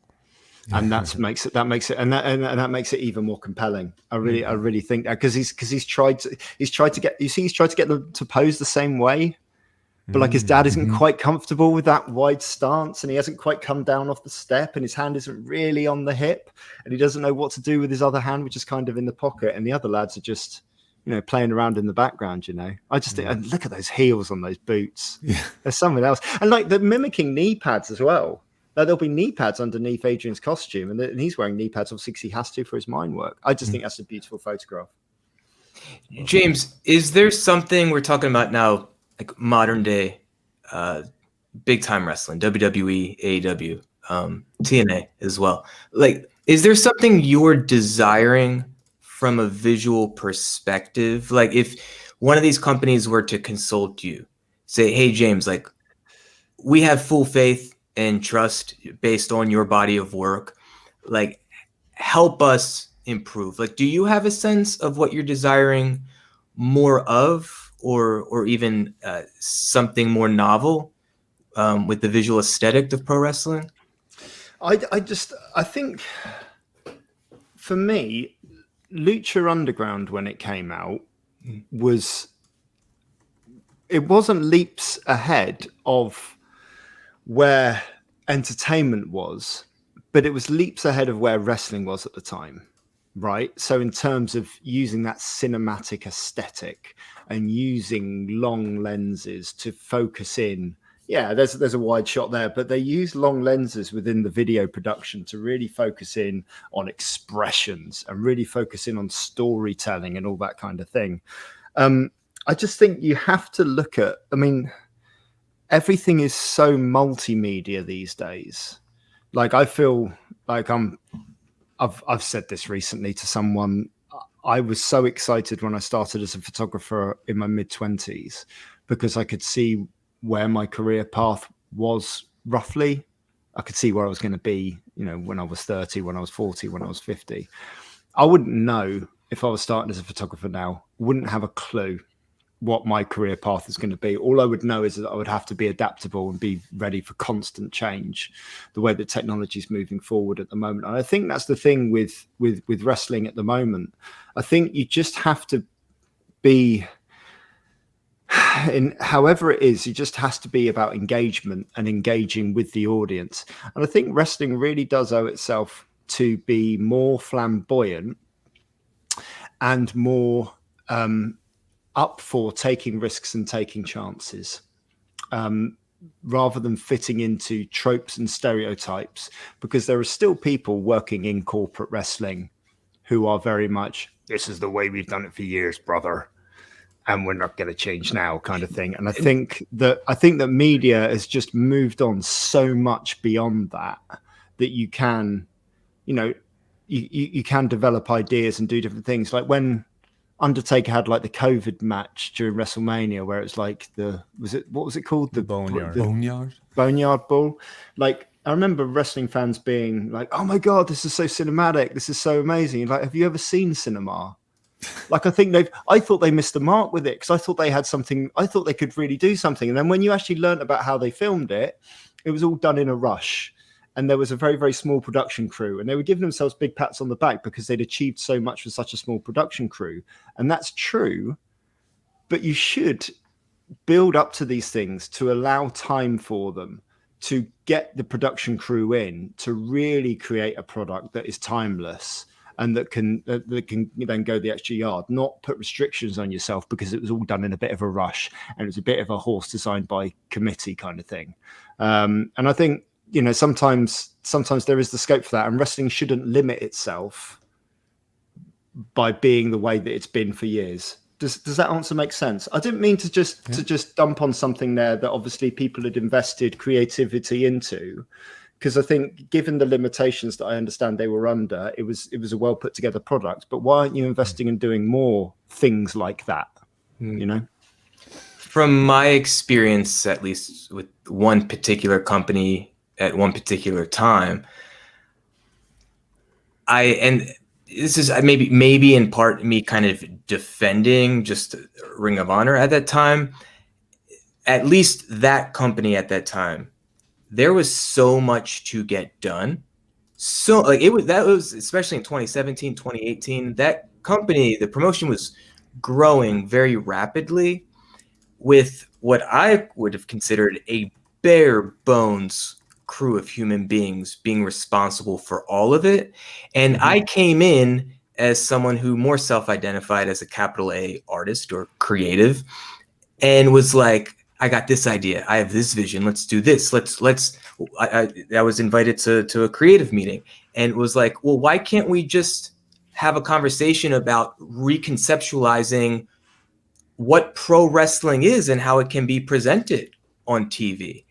And that makes it even more compelling. I really think that, because he's tried to get them to pose the same way, but like his dad isn't quite comfortable with that wide stance, and he hasn't quite come down off the step, and his hand isn't really on the hip, and he doesn't know what to do with his other hand, which is kind of in the pocket, and the other lads are just playing around in the background. I just think, and look at those heels on those boots. Yeah. There's something else, and like the mimicking knee pads as well. There'll be knee pads underneath Adrian's costume, and he's wearing knee pads, obviously, because he has to for his mine work. I just think that's a beautiful photograph. James, is there something we're talking about now, like modern day, big time wrestling, WWE, AEW, TNA as well? Like, is there something you're desiring from a visual perspective? Like, if one of these companies were to consult you, say, hey, James, like, we have full faith and trust based on your body of work, like, help us improve. Like, do you have a sense of what you're desiring more of, or even something more novel with the visual aesthetic of pro wrestling? I think for me, Lucha Underground, when it came out, it wasn't leaps ahead of where entertainment was, but it was leaps ahead of where wrestling was at the time, right? So in terms of using that cinematic aesthetic and using long lenses to focus in, there's a wide shot there, but they use long lenses within the video production to really focus in on expressions and really focus in on storytelling and all that kind of thing. I just think you have to look at, everything is so multimedia these days. Like, I feel like I've said this recently to someone. I was so excited when I started as a photographer in my mid-20s, because I could see where my career path was roughly. I could see where I was going to be, when I was 30, when I was 40, when I was 50. I wouldn't know if I was starting as a photographer now, wouldn't have a clue what my career path is going to be. All I would know is that I would have to be adaptable and be ready for constant change, the way that technology is moving forward at the moment. And I think that's the thing with wrestling at the moment. I think you just have to be, in however it is, it just has to be about engagement and engaging with the audience. And I think wrestling really does owe itself to be more flamboyant and more up for taking risks and taking chances, rather than fitting into tropes and stereotypes, because there are still people working in corporate wrestling who are very much, this is the way we've done it for years, brother, and we're not going to change now, kind of thing. And I think that media has just moved on so much beyond that you can, you can develop ideas and do different things. Like when Undertaker had like the COVID match during WrestleMania, where it's like what was it called? The Boneyard Bull. Like, I remember wrestling fans being like, "Oh my God, this is so cinematic! This is so amazing!" Like, have you ever seen cinema? Like, I thought they missed the mark with it, because I thought they had something. I thought they could really do something. And then when you actually learned about how they filmed it, it was all done in a rush. And there was a very, very small production crew, and they were giving themselves big pats on the back because they'd achieved so much with such a small production crew. And that's true, but you should build up to these things to allow time for them to get the production crew in to really create a product that is timeless and that can then go the extra yard, not put restrictions on yourself because it was all done in a bit of a rush and it was a bit of a horse designed by committee kind of thing. And I think, sometimes there is the scope for that, and wrestling shouldn't limit itself by being the way that it's been for years. Does that answer make sense? I didn't mean to just dump on something there that obviously people had invested creativity into, because I think given the limitations that I understand they were under, it was a well put together product. But why aren't you investing in doing more things like that? From my experience, at least with one particular company at one particular time, this is maybe in part me kind of defending just Ring of Honor at that time. At least that company at that time, there was so much to get done. So like that was especially in 2017, 2018, that company, the promotion was growing very rapidly with what I would have considered a bare bones crew of human beings being responsible for all of it. And I came in as someone who more self-identified as a capital A artist or creative, and was like, I got this idea. I have this vision. Let's do this. I was invited to a creative meeting and was like, well, why can't we just have a conversation about reconceptualizing what pro wrestling is and how it can be presented on TV?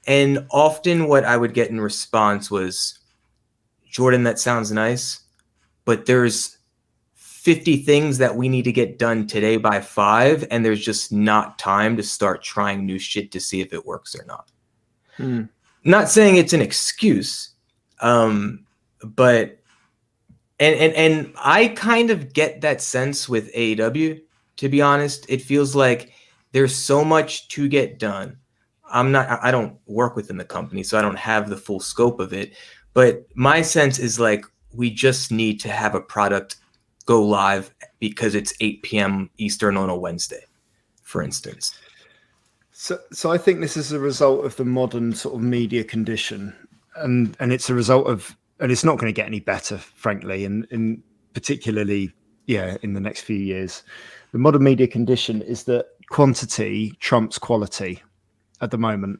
And often what I would get in response was, Jordan, that sounds nice, but there's 50 things that we need to get done today by 5, and there's just not time to start trying new shit to see if it works or not. Not saying it's an excuse, but and I kind of get that sense with AEW, to be honest. It feels like there's so much to get done. I don't work within the company, so I don't have the full scope of it. But my sense is like, we just need to have a product go live because it's 8 p.m. Eastern on a Wednesday, for instance. So I think this is a result of the modern sort of media condition, and it's a result of, and it's not going to get any better, frankly, and particularly, in the next few years. The modern media condition is that quantity trumps quality at the moment,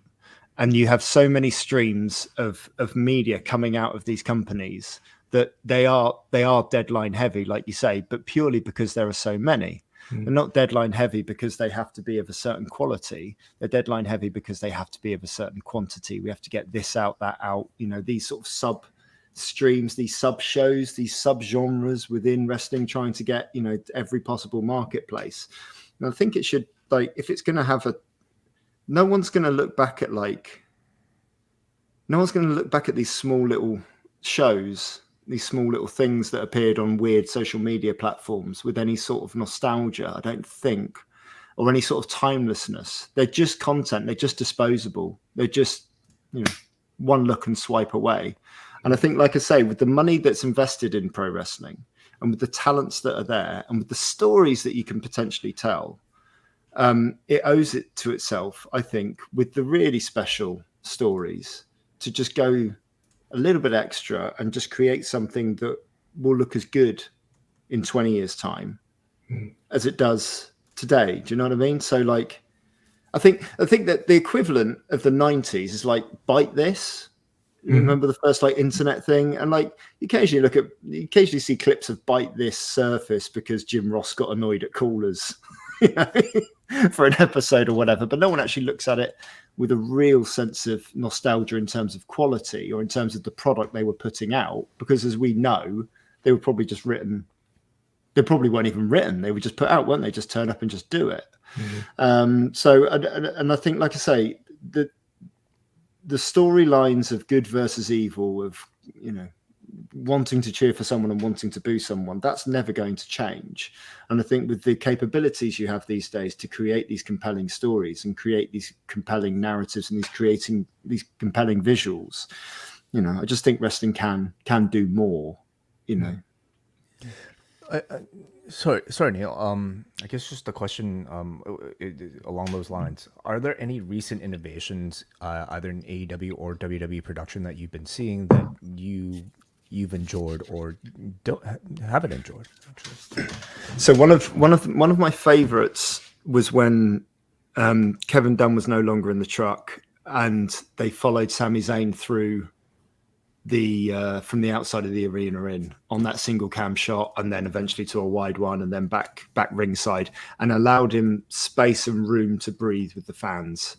and you have so many streams of media coming out of these companies that they are deadline heavy, like you say, but purely because there are so many. They're not deadline heavy because they have to be of a certain quality. They're deadline heavy because they have to be of a certain quantity. We have to get this out, that out, these sort of sub streams, these sub shows, these sub genres within wrestling, trying to get, every possible marketplace. And I think it should, like, if it's going to have no one's going to look back at these small little shows, these small little things that appeared on weird social media platforms with any sort of nostalgia, I don't think, or any sort of timelessness. They're just content. They're just disposable. They're just, one look and swipe away. And I think, like I say, with the money that's invested in pro wrestling and with the talents that are there and with the stories that you can potentially tell, it owes it to itself, I think, with the really special stories, to just go a little bit extra and just create something that will look as good in 20 years' time as it does today. Do you know what I mean? So, like, I think that the equivalent of the 90s is like Bite This. Remember the first internet thing? And you occasionally see clips of Bite This surface because Jim Ross got annoyed at callers for an episode or whatever, but no one actually looks at it with a real sense of nostalgia in terms of quality or in terms of the product they were putting out, because as we know, they were probably just written. They probably weren't even written. They were just put out, weren't they? Just turn up and just do it. So I think, like I say, the storylines of good versus evil, of wanting to cheer for someone and wanting to boo someone, that's never going to change. And I think with the capabilities you have these days to create these compelling stories and create these compelling narratives and creating these compelling visuals, I just think wrestling can do more. Sorry, Neal. I guess just a question along those lines. Are there any recent innovations, either in AEW or WWE production, that you've been seeing that you you've enjoyed or haven't enjoyed? Actually. So one of my favourites was when Kevin Dunn was no longer in the truck, and they followed Sami Zayn through the from the outside of the arena in on that single cam shot, and then eventually to a wide one, and then back ringside, and allowed him space and room to breathe with the fans,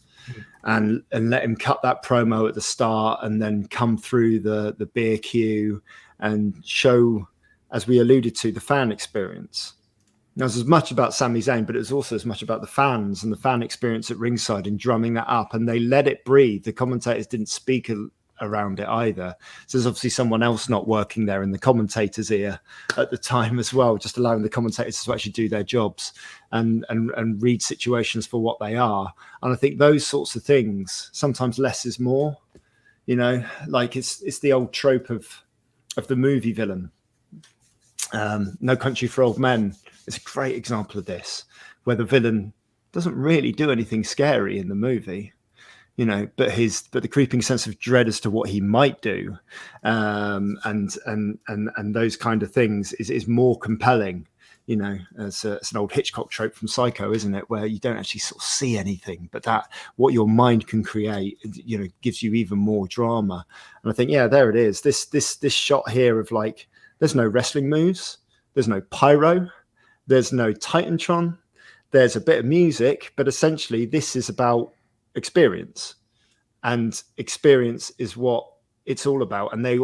and let him cut that promo at the start, and then come through the beer queue and show, as we alluded to, the fan experience. Now, it was as much about Sami Zayn, but it was also as much about the fans and the fan experience at ringside and drumming that up. And they let it breathe. The commentators didn't speak around it either. So there's obviously someone else not working there in the commentator's ear at the time as well, just allowing the commentators to actually do their jobs and read situations for what they are. And I think those sorts of things, sometimes less is more. You know, like it's the old trope of the movie villain. No Country for Old Men is a great example of this, where the villain doesn't really do anything scary in the movie, you know, but the creeping sense of dread as to what he might do, and those kind of things is more compelling. You know, it's an old Hitchcock trope from Psycho, isn't it? Where you don't actually sort of see anything, but that what your mind can create, you know, gives you even more drama. And I think, yeah, there it is. This shot here of like, there's no wrestling moves, there's no pyro, there's no Titantron, there's a bit of music, but essentially this is about experience, and experience is what it's all about. And they,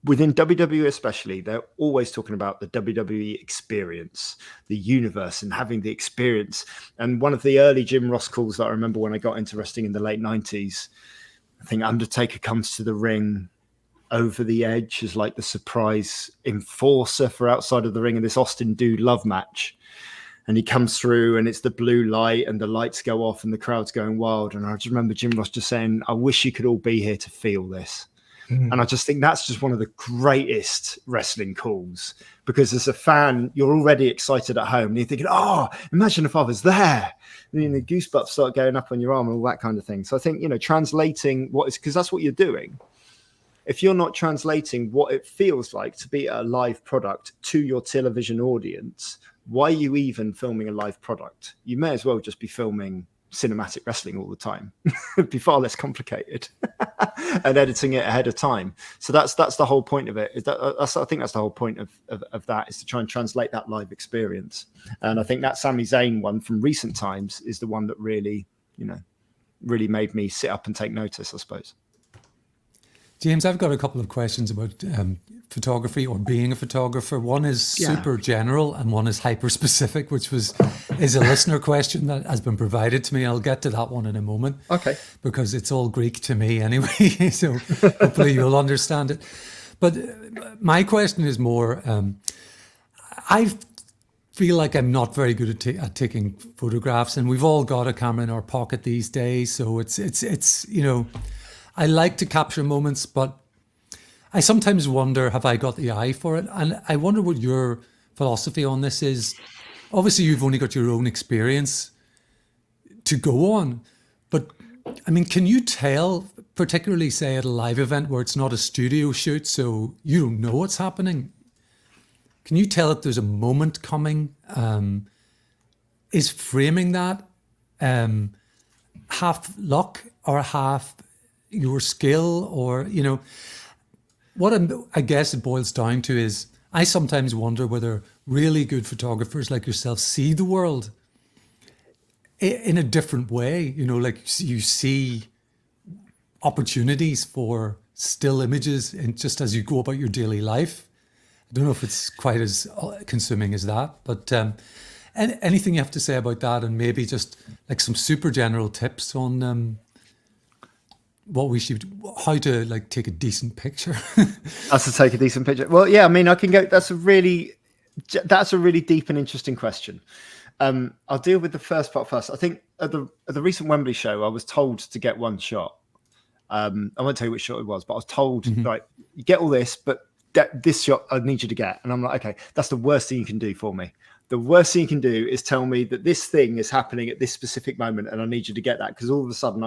within WWE especially, they're always talking about the WWE experience, the universe, and having the experience. And one of the early Jim Ross calls that I remember when I got into wrestling in the late 90s, I think Undertaker comes to the ring over the edge as like the surprise enforcer for outside of the ring in this Austin Dude love match. And he comes through and it's the blue light and the lights go off and the crowd's going wild. And I just remember Jim Ross just saying, I wish you could all be here to feel this. And I just think that's just one of the greatest wrestling calls, because as a fan, you're already excited at home and you're thinking, oh, imagine if I was there. And you know, goosebumps start going up on your arm and all that kind of thing. So I think, you know, translating what is, because that's what you're doing. If you're not translating what it feels like to be a live product to your television audience, why are you even filming a live product? You may as well just be filming cinematic wrestling all the time. It'd be far less complicated and editing it ahead of time. So that's the whole point of it. I think that's the whole point of that, is to try and translate that live experience. And I think that Sami Zayn one from recent times is the one that really, you know, really made me sit up and take notice, I suppose. James, I've got a couple of questions about photography or being a photographer. One is super general and one is hyper specific, which is a listener question that has been provided to me. I'll get to that one in a moment. Okay. Because it's all Greek to me anyway, so hopefully you'll understand it. But my question is more, I feel like I'm not very good at taking photographs, and we've all got a camera in our pocket these days. So it's you know, I like to capture moments, but I sometimes wonder, have I got the eye for it? And I wonder what your philosophy on this is. Obviously, you've only got your own experience to go on. But, I mean, can you tell, particularly, say, at a live event where it's not a studio shoot, so you don't know what's happening? Can you tell if there's a moment coming? Is framing that half luck or half your skill? Or, you know, what I guess it boils down to is I sometimes wonder whether really good photographers like yourself see the world in a different way. You know, like you see opportunities for still images and just as you go about your daily life. I don't know if it's quite as consuming as that, but anything you have to say about that, and maybe just like some super general tips on how to like take a decent picture. How to take a decent picture. Well, yeah, I mean, I can go. That's a really deep and interesting question. I'll deal with the first part first. I think at the recent Wembley show, I was told to get one shot. I won't tell you which shot it was, but I was told, right, you get all this, but this shot I need you to get. And I'm like, okay, that's the worst thing you can do for me. the worst thing you can do is tell me that this thing is happening at this specific moment and I need you to get that, because all of a sudden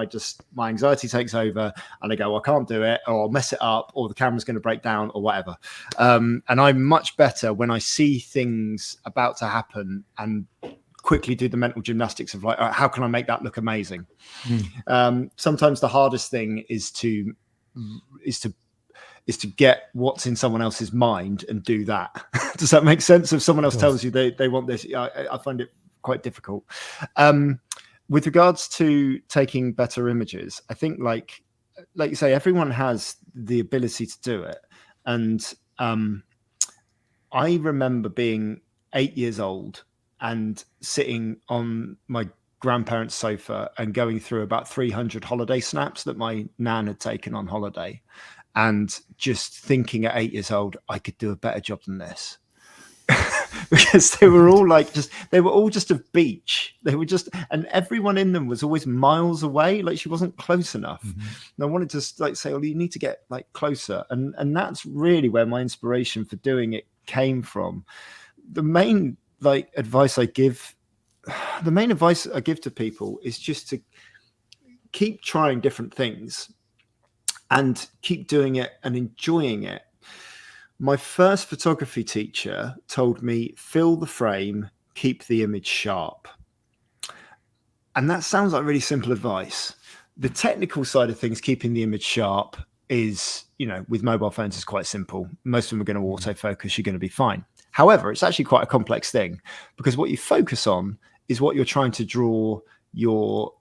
my anxiety takes over and I go, I can't do it, or I'll mess it up, or the camera's going to break down, or whatever. And I'm much better when I see things about to happen and quickly do the mental gymnastics of like, how can I make that look amazing? Sometimes the hardest thing is to get what's in someone else's mind and do that. Does that make sense? If someone else tells you they want this, I find it quite difficult. With regards to taking better images, I think like you say, everyone has the ability to do it. And I remember being 8 years old and sitting on my grandparents' sofa and going through about 300 holiday snaps that my nan had taken on holiday. And just thinking at 8 years old, I could do a better job than this. Because they were all just of beach. They were just, and everyone in them was always miles away. Like she wasn't close enough. And I wanted to like say, well, you need to get like closer. And that's really where my inspiration for doing it came from. The main advice I give to people is just to keep trying different things and keep doing it and enjoying it. My first photography teacher told me, fill the frame, keep the image sharp. And that sounds like really simple advice. The technical side of things, keeping the image sharp, is, with mobile phones is quite simple. Most of them are going to autofocus, you're going to be fine. However, it's actually quite a complex thing, because what you focus on is what you're trying to draw your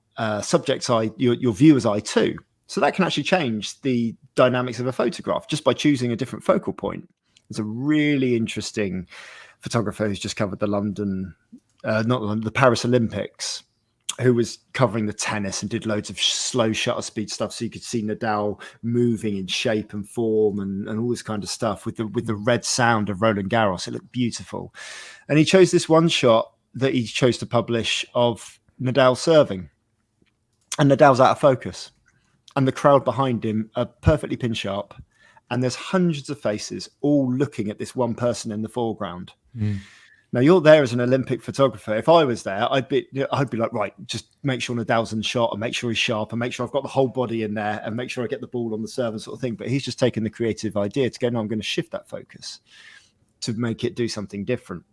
subject's eye, your viewer's eye to. So that can actually change the dynamics of a photograph just by choosing a different focal point. There's a really interesting photographer who's just covered the Paris Olympics, who was covering the tennis and did loads of slow shutter speed stuff, so you could see Nadal moving in shape and form and all this kind of stuff with the red sound of Roland Garros. It looked beautiful. And he chose this one shot that he chose to publish of Nadal serving, and Nadal's out of focus. And the crowd behind him are perfectly pin sharp. And there's hundreds of faces all looking at this one person in the foreground. Now you're there as an Olympic photographer. If I was there, I'd be like, right, just make sure Nadal's in shot and make sure he's sharp and make sure I've got the whole body in there and make sure I get the ball on the serve and sort of thing. But he's just taken the creative idea to go, no, I'm going to shift that focus to make it do something different.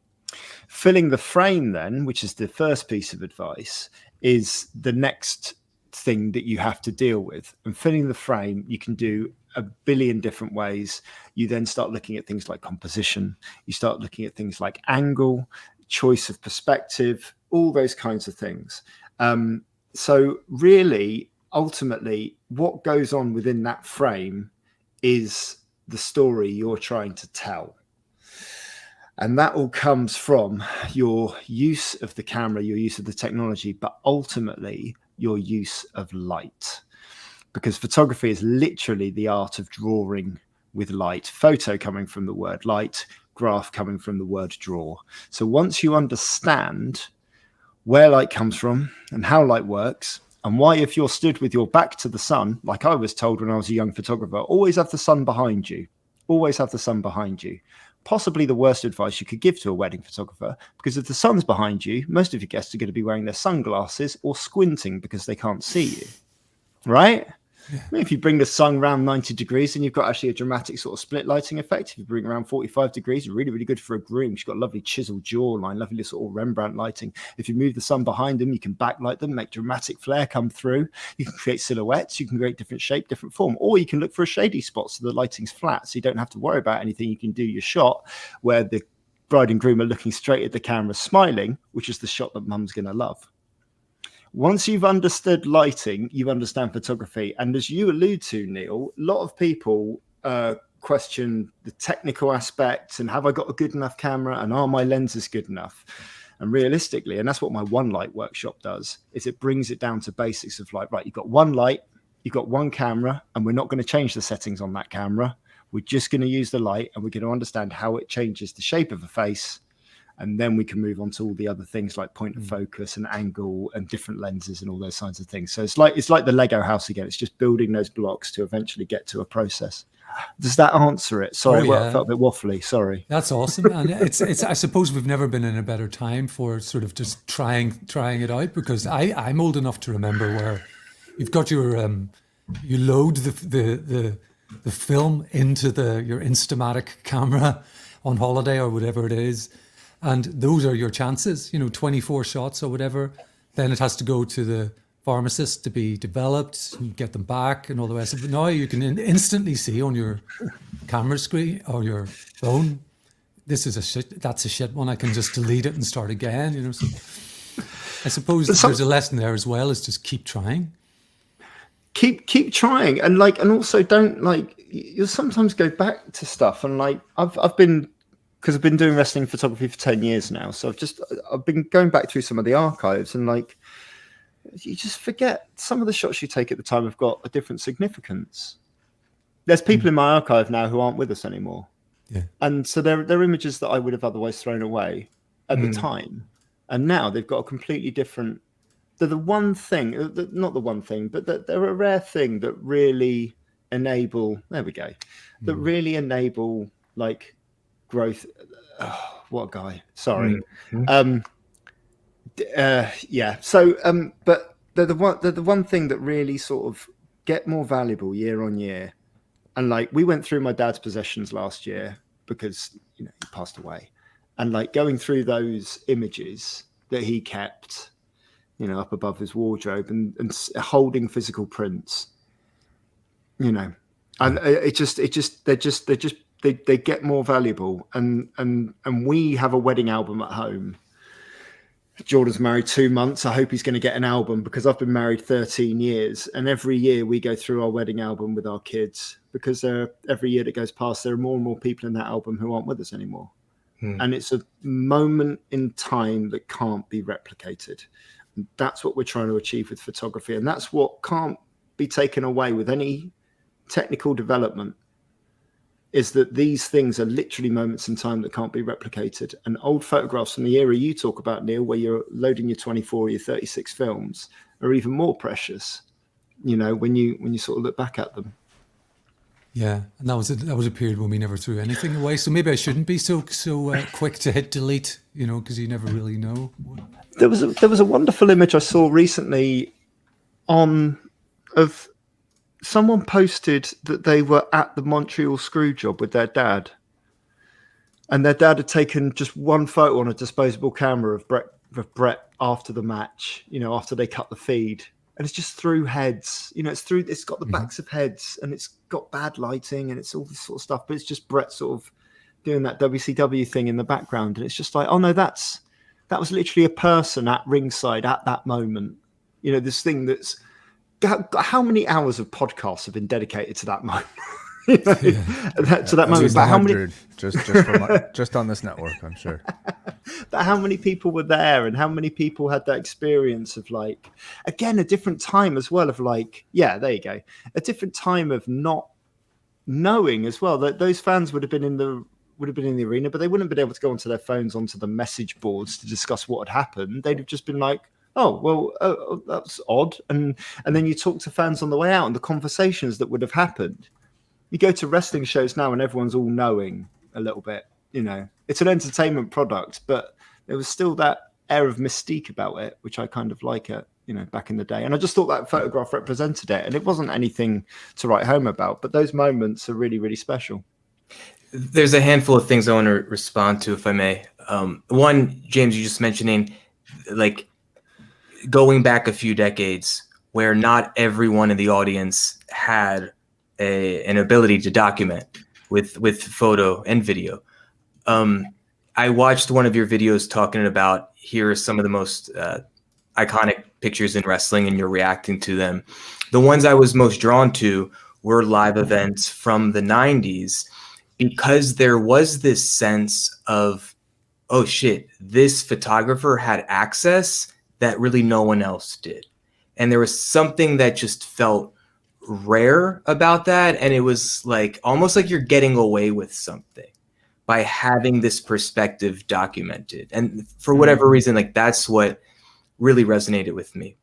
Filling the frame then, which is the first piece of advice, is the next thing that you have to deal with. And filling the frame, you can do a billion different ways. You then start looking at things like composition. You start looking at things like angle, choice of perspective, all those kinds of things. So really, ultimately, what goes on within that frame is the story you're trying to tell. And that all comes from your use of the camera, your use of the technology, but ultimately your use of light. Because photography is literally the art of drawing with light. Photo coming from the word light, graph coming from the word draw. So once you understand where light comes from and how light works, and why, if you're stood with your back to the sun, like I was told when I was a young photographer, always have the sun behind you. Always have the sun behind you. Possibly the worst advice you could give to a wedding photographer, because if the sun's behind you, most of your guests are going to be wearing their sunglasses or squinting because they can't see you, right? Yeah. I mean, if you bring the sun around 90 degrees, then you've got actually a dramatic sort of split lighting effect. If you bring around 45 degrees, really, really good for a groom. She's got a lovely chiseled jawline, lovely sort of Rembrandt lighting. If you move the sun behind them, you can backlight them, make dramatic flare come through. You can create silhouettes. You can create different shape, different form. Or you can look for a shady spot so the lighting's flat, so you don't have to worry about anything. You can do your shot where the bride and groom are looking straight at the camera, smiling, which is the shot that mum's going to love. Once you've understood lighting, you understand photography. And as you allude to, Neal, a lot of people question the technical aspects and have I got a good enough camera and are my lenses good enough? And realistically, and that's what my one light workshop does, is it brings it down to basics of like, right, you've got one light, you've got one camera, and we're not going to change the settings on that camera. We're just going to use the light and we're going to understand how it changes the shape of a face. And then we can move on to all the other things like point of focus and angle and different lenses and all those kinds of things. So it's like the Lego house again. It's just building those blocks to eventually get to a process. Does that answer it? Sorry, Oh, well, yeah. I felt a bit waffly. Sorry. That's awesome, and it's. I suppose we've never been in a better time for sort of just trying it out, because I'm old enough to remember where you've got your you load the film into your Instamatic camera on holiday or whatever it is, and those are your chances. 24 shots or whatever. Then it has to go to the pharmacist to be developed, and get them back, and all the rest of it. Now you can instantly see on your camera screen or your phone, this is a shit, that's a shit one. I can just delete it and start again. So I suppose there's a lesson there as well, is just keep trying. Keep trying, and also don't you'll sometimes go back to stuff, and I've been, because I've been doing wrestling photography for 10 years now, so I've been going back through some of the archives, and you just forget some of the shots you take at the time have got a different significance. There's people in my archive now who aren't with us anymore. Yeah. And so they're images that I would have otherwise thrown away at the time. And now they've got a completely different, they're the one thing, not the one thing, but they're a rare thing that really enable, there we go, that really enable growth. Oh, what a guy. Sorry. Yeah. So, but they're the one thing that really sort of get more valuable year on year. And we went through my dad's possessions last year because he passed away, and going through those images that he kept, up above his wardrobe, and holding physical prints, and they get more valuable, and we have a wedding album at home. Jordan's married 2 months. I hope he's going to get an album, because I've been married 13 years. And every year we go through our wedding album with our kids, because every year that goes past, there are more and more people in that album who aren't with us anymore. And it's a moment in time that can't be replicated. And that's what we're trying to achieve with photography. And that's what can't be taken away with any technical development, is that these things are literally moments in time that can't be replicated. And old photographs from the era you talk about, Neal, where you're loading your 24 or your 36 films, are even more precious, when you sort of look back at them. Yeah, and that was a period when we never threw anything away. So maybe I shouldn't be so quick to hit delete, because you never really know. There was a wonderful image I saw recently of someone posted that they were at the Montreal screw job with their dad, and their dad had taken just one photo on a disposable camera of Brett after the match, after they cut the feed, and it's just through heads, it's got the backs of heads, and it's got bad lighting, and it's all this sort of stuff, but it's just Brett sort of doing that WCW thing in the background, and it's just oh no, that was literally a person at ringside at that moment, this thing that's, how many hours of podcasts have been dedicated to that moment? To that moment. But how many? Just on this network, I'm sure. But how many people were there, and how many people had that experience of again, a different time as well of yeah, there you go, a different time of not knowing as well, that those fans would have been in the arena, but they wouldn't have been able to go onto their phones, onto the message boards to discuss what had happened. They'd have just been oh, well, that's odd. And then you talk to fans on the way out, and the conversations that would have happened. You go to wrestling shows now and everyone's all knowing a little bit, It's an entertainment product, but there was still that air of mystique about it, which I kind of like it, back in the day. And I just thought that photograph represented it. And it wasn't anything to write home about, but those moments are really, really special. There's a handful of things I want to respond to, if I may. One, James, you just mentioning, going back a few decades, where not everyone in the audience had an ability to document with photo and video. I watched one of your videos talking about, here are some of the most iconic pictures in wrestling, and you're reacting to them. The ones I was most drawn to were live events from the 90s, because there was this sense of, oh shit, this photographer had access that really no one else did. And there was something that just felt rare about that. And it was almost like you're getting away with something by having this perspective documented. And for whatever reason, that's what really resonated with me.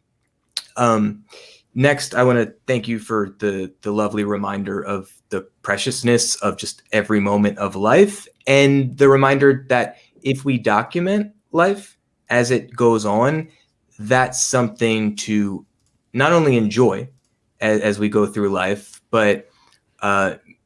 Next, I want to thank you for the lovely reminder of the preciousness of just every moment of life, and the reminder that if we document life as it goes on, that's something to not only enjoy as we go through life, but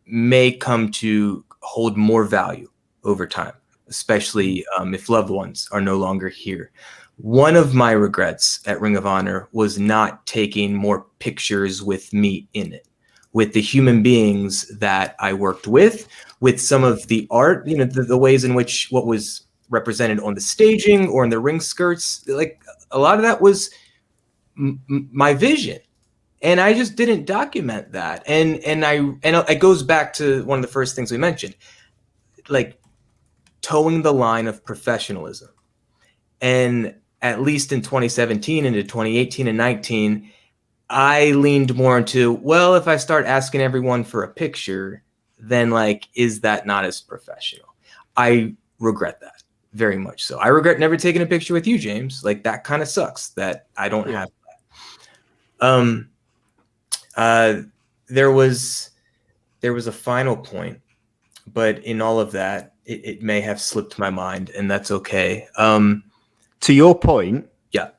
may come to hold more value over time, especially if loved ones are no longer here. One of my regrets at Ring of Honor was not taking more pictures with me in it, with the human beings that I worked with some of the art, the ways in which what was represented on the staging or in the ring skirts, like a lot of that was my vision. And I just didn't document that. And it goes back to one of the first things we mentioned, like towing the line of professionalism. And at least in 2017 into 2018 and 19, I leaned more into, well, if I start asking everyone for a picture, then like, is that not as professional? I regret that very much so. I regret never taking a picture with you, James. Like that kind of sucks that I don't have that. There was a final point, but in all of that, it may have slipped my mind, and that's okay. To your point, Yeah.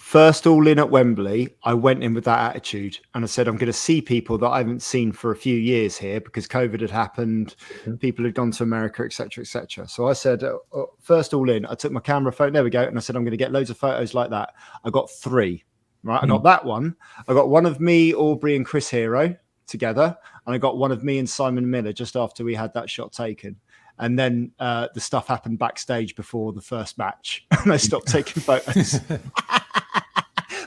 first All In at Wembley, I went in with that attitude, and I said, I'm going to see people that I haven't seen for a few years here because COVID had happened, people had gone to America, etc., etc. So I said, first All In, I took my camera phone, there we go, and I said, I'm going to get loads of photos like that. I got 3, right? I got that one. I got one of me, Aubrey, and Chris Hero together, and I got one of me and Simon Miller just after we had that shot taken. And then the stuff happened backstage before the first match, and I stopped taking photos.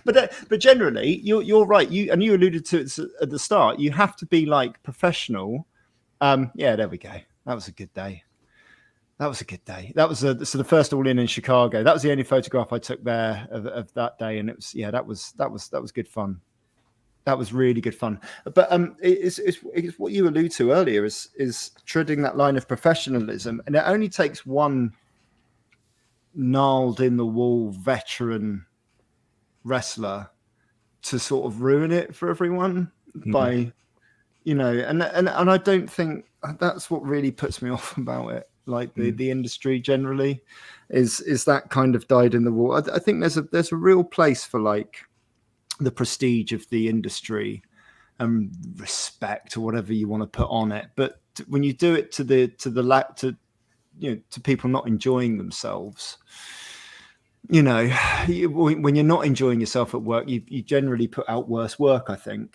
But generally, you're right. You alluded to it at the start. You have to be like professional. Yeah, there we go. That was a good day. That was the first All In Chicago. That was the only photograph I took there of that day, and it was that was good fun. That was really good fun. But it's what you allude to earlier is treading that line of professionalism, and it only takes one gnarled in the wall veteran wrestler to sort of ruin it for everyone by, and I don't think that's what really puts me off about it. Like the industry generally is that kind of dyed in the wall. I think there's a real place for like the prestige of the industry and respect or whatever you want to put on it, but when you do it to people not enjoying themselves, when you're not enjoying yourself at work, you generally put out worse work, I think.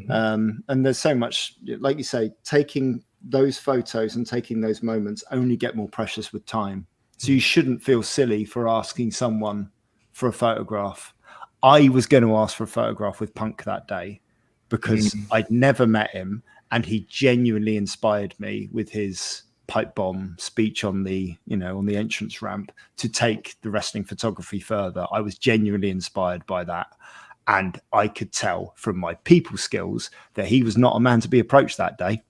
And there's so much, like you say, taking those photos and taking those moments only get more precious with time. So you shouldn't feel silly for asking someone for a photograph. I was going to ask for a photograph with Punk that day because I'd never met him, and he genuinely inspired me with his pipe bomb speech on the entrance ramp to take the wrestling photography further. I was genuinely inspired by that, and I could tell from my people skills that he was not a man to be approached that day.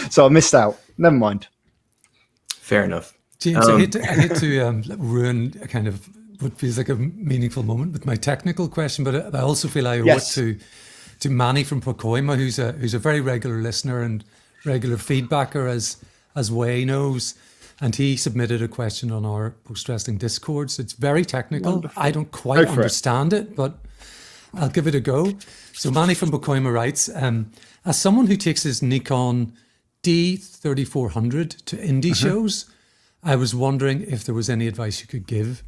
So I missed out. Never mind. Fair enough. James, I hate to ruin a kind of what feels like a meaningful moment with my technical question, but I also feel I owe it to Manny from Pacoima, who's a very regular listener and regular feedbacker, as Way knows, and he submitted a question on our Post Wrestling Discords. It's very technical. Wonderful. I don't quite understand it, but I'll give it a go. So Manny from Pacoima writes, as someone who takes his Nikon D3400 to indie shows, I was wondering if there was any advice you could give.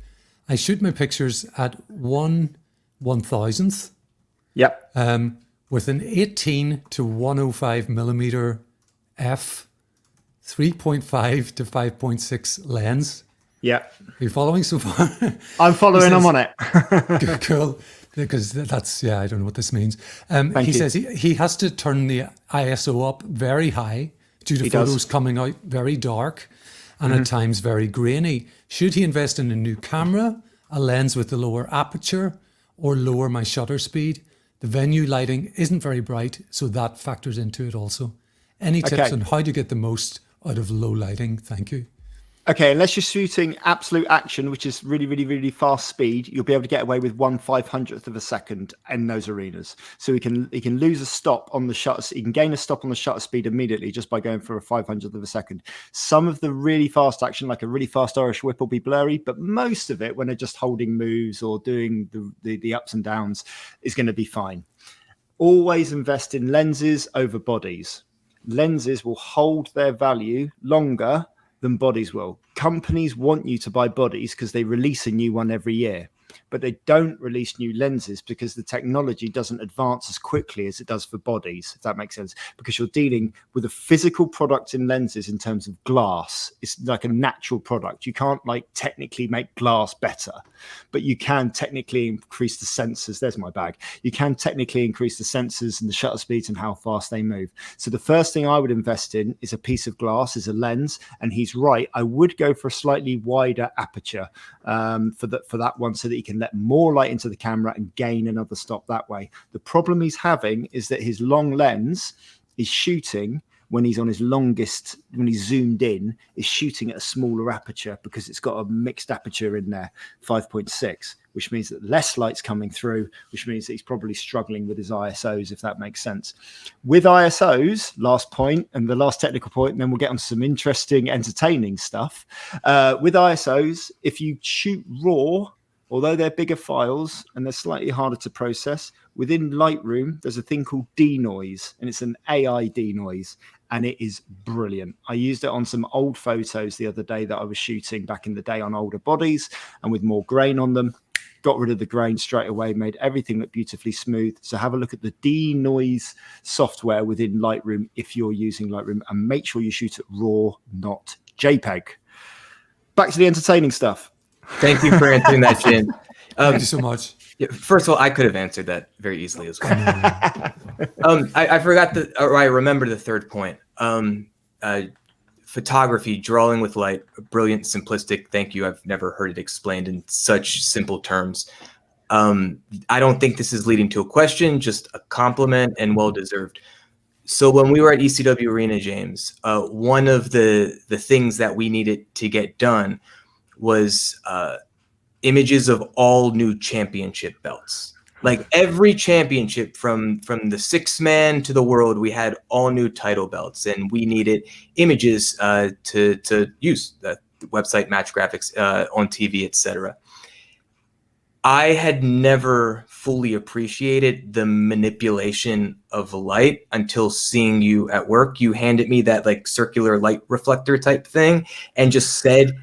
I shoot my pictures at 1/1000th. Yep. With an 18 to 105 millimeter f 3.5 to 5.6 lens. Yeah. Are you following so far? I'm following. I'm on it. Cool. Because that's, I don't know what this means. He says he has to turn the ISO up very high due to photos coming out very dark and at times very grainy. Should he invest in a new camera, a lens with a lower aperture, or lower my shutter speed? The venue lighting isn't very bright, so that factors into it also. Any tips on how to get the most out of low lighting? Thank you. Okay, unless you're shooting absolute action, which is really, really, really fast speed, you'll be able to get away with 1/500th of a second in those arenas. So he can lose a stop on the shutter. He can gain a stop on the shutter speed immediately just by going for a 500th of a second. Some of the really fast action, like a really fast Irish whip, will be blurry, but most of it, when they're just holding moves or doing the ups and downs, is going to be fine. Always invest in lenses over bodies. Lenses will hold their value longer than bodies will. Companies want you to buy bodies because they release a new one every year, but they don't release new lenses because the technology doesn't advance as quickly as it does for bodies, if that makes sense, because you're dealing with a physical product in lenses in terms of glass. It's like a natural product. You can't like technically make glass better, but you can technically increase the sensors. There's my bag. You can technically increase the sensors and the shutter speeds and how fast they move. So the first thing I would invest in is a piece of glass, is a lens, and he's right. I would go for a slightly wider aperture for that one, so that he can let more light into the camera and gain another stop that way. The problem he's having is that his long lens is shooting, when he's on his longest, when he's zoomed in, is shooting at a smaller aperture because it's got a mixed aperture in there, 5.6, which means that less light's coming through, which means that he's probably struggling with his ISOs, if that makes sense. With ISOs, last point, and the last technical point, and then we'll get on to some interesting, entertaining stuff. With ISOs, if you shoot RAW, although they're bigger files and they're slightly harder to process, within Lightroom, there's a thing called denoise, and it's an AI denoise, and it is brilliant. I used it on some old photos the other day that I was shooting back in the day on older bodies and with more grain on them. Got rid of the grain straight away, made everything look beautifully smooth. So have a look at the denoise software within Lightroom if you're using Lightroom, and make sure you shoot at RAW, not JPEG. Back to the entertaining stuff. Thank you for answering that, Jim. Thank you so much. First of all, I could have answered that very easily as well. I forgot or I remember the third point. Photography, drawing with light, brilliant, simplistic. Thank you. I've never heard it explained in such simple terms. I don't think this is leading to a question, just a compliment, and well-deserved. So when we were at ECW Arena, James, one of the things that we needed to get done was images of all new championship belts. Like every championship from the 6-man to the world, we had all new title belts, and we needed images to use the website, match graphics, on TV, etc. I had never fully appreciated the manipulation of light until seeing you at work. You handed me that like circular light reflector type thing and just said,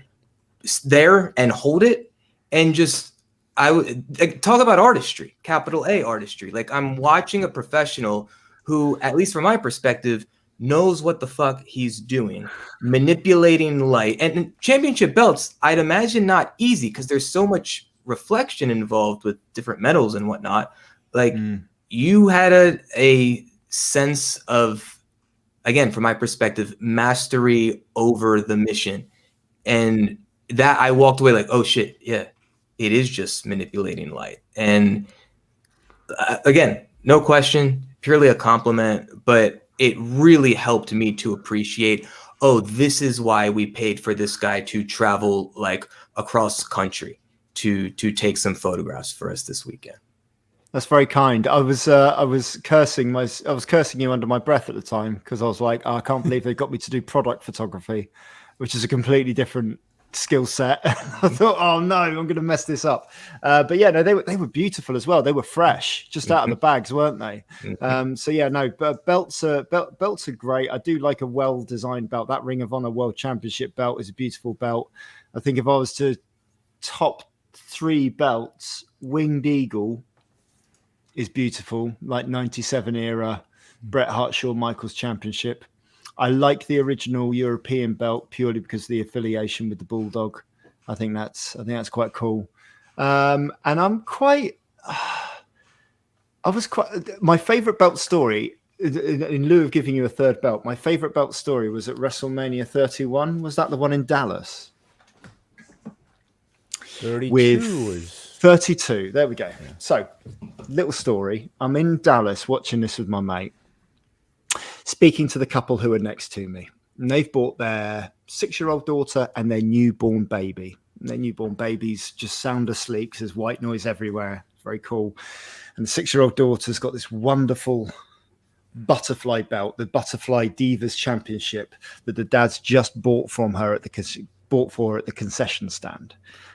there and hold it, and just I would like, talk about artistry, capital A artistry. Like I'm watching a professional who, at least from my perspective, knows what the fuck he's doing, manipulating light. And championship belts, I'd imagine not easy because there's so much reflection involved with different metals and whatnot. Like you had a sense of, again, from my perspective, mastery over the mission. And that I walked away like, oh shit, yeah, it is just manipulating light. And again, no question, purely a compliment, but it really helped me to appreciate, oh, this is why we paid for this guy to travel like across country to take some photographs for us this weekend. That's very kind. I was cursing you under my breath at the time because I was like, oh, I can't believe they got me to do product photography, which is a completely different skill set. I thought, oh no, I'm going to mess this up. But yeah, no, they were beautiful as well. They were fresh, just out of the bags, weren't they? So yeah, no, belts are great. I do like a well-designed belt. That Ring of Honor World Championship belt is a beautiful belt. I think if I was to top 3 belts, Winged Eagle is beautiful, like 97 era Bret Hart Shawn Michaels Championship. I like the original European belt purely because of the affiliation with the Bulldog. I think that's quite cool. And my favorite belt story, in lieu of giving you a third belt, my favorite belt story was at WrestleMania 31. Was that the one in Dallas? 32. There we go. Yeah. So, little story. I'm in Dallas watching this with my mate, speaking to the couple who are next to me. and they've bought their 6-year-old daughter and their newborn baby. And their newborn baby's just sound asleep because there's white noise everywhere. It's very cool. And the 6-year-old daughter's got this wonderful butterfly belt, the Butterfly Divas Championship, that the dad's just bought from her at the concession stand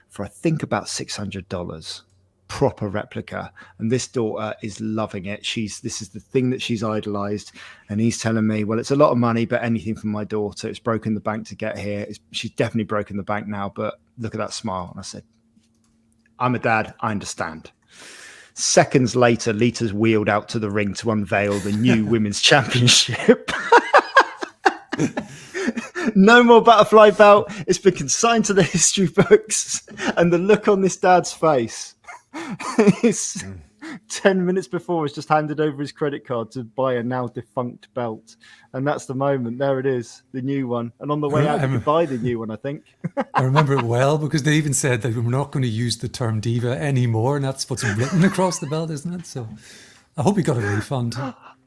for I think about $600. Proper replica, and this daughter is loving it. This is the thing that she's idolized, and he's telling me, well, it's a lot of money, but anything for my daughter. It's broken the bank to get here. She's definitely broken the bank now, but look at that smile. And I said, I'm a dad, I understand. Seconds later, Lita's wheeled out to the ring to unveil the new women's championship. No more butterfly belt. It's been consigned to the history books, and the look on this dad's face is 10 minutes before he's just handed over his credit card to buy a now defunct belt. And that's the moment. There it is, the new one. And on the way out, you can buy the new one, I think. I remember it well because they even said that we're not going to use the term diva anymore. And that's what's written across the belt, isn't it? So I hope he got a refund.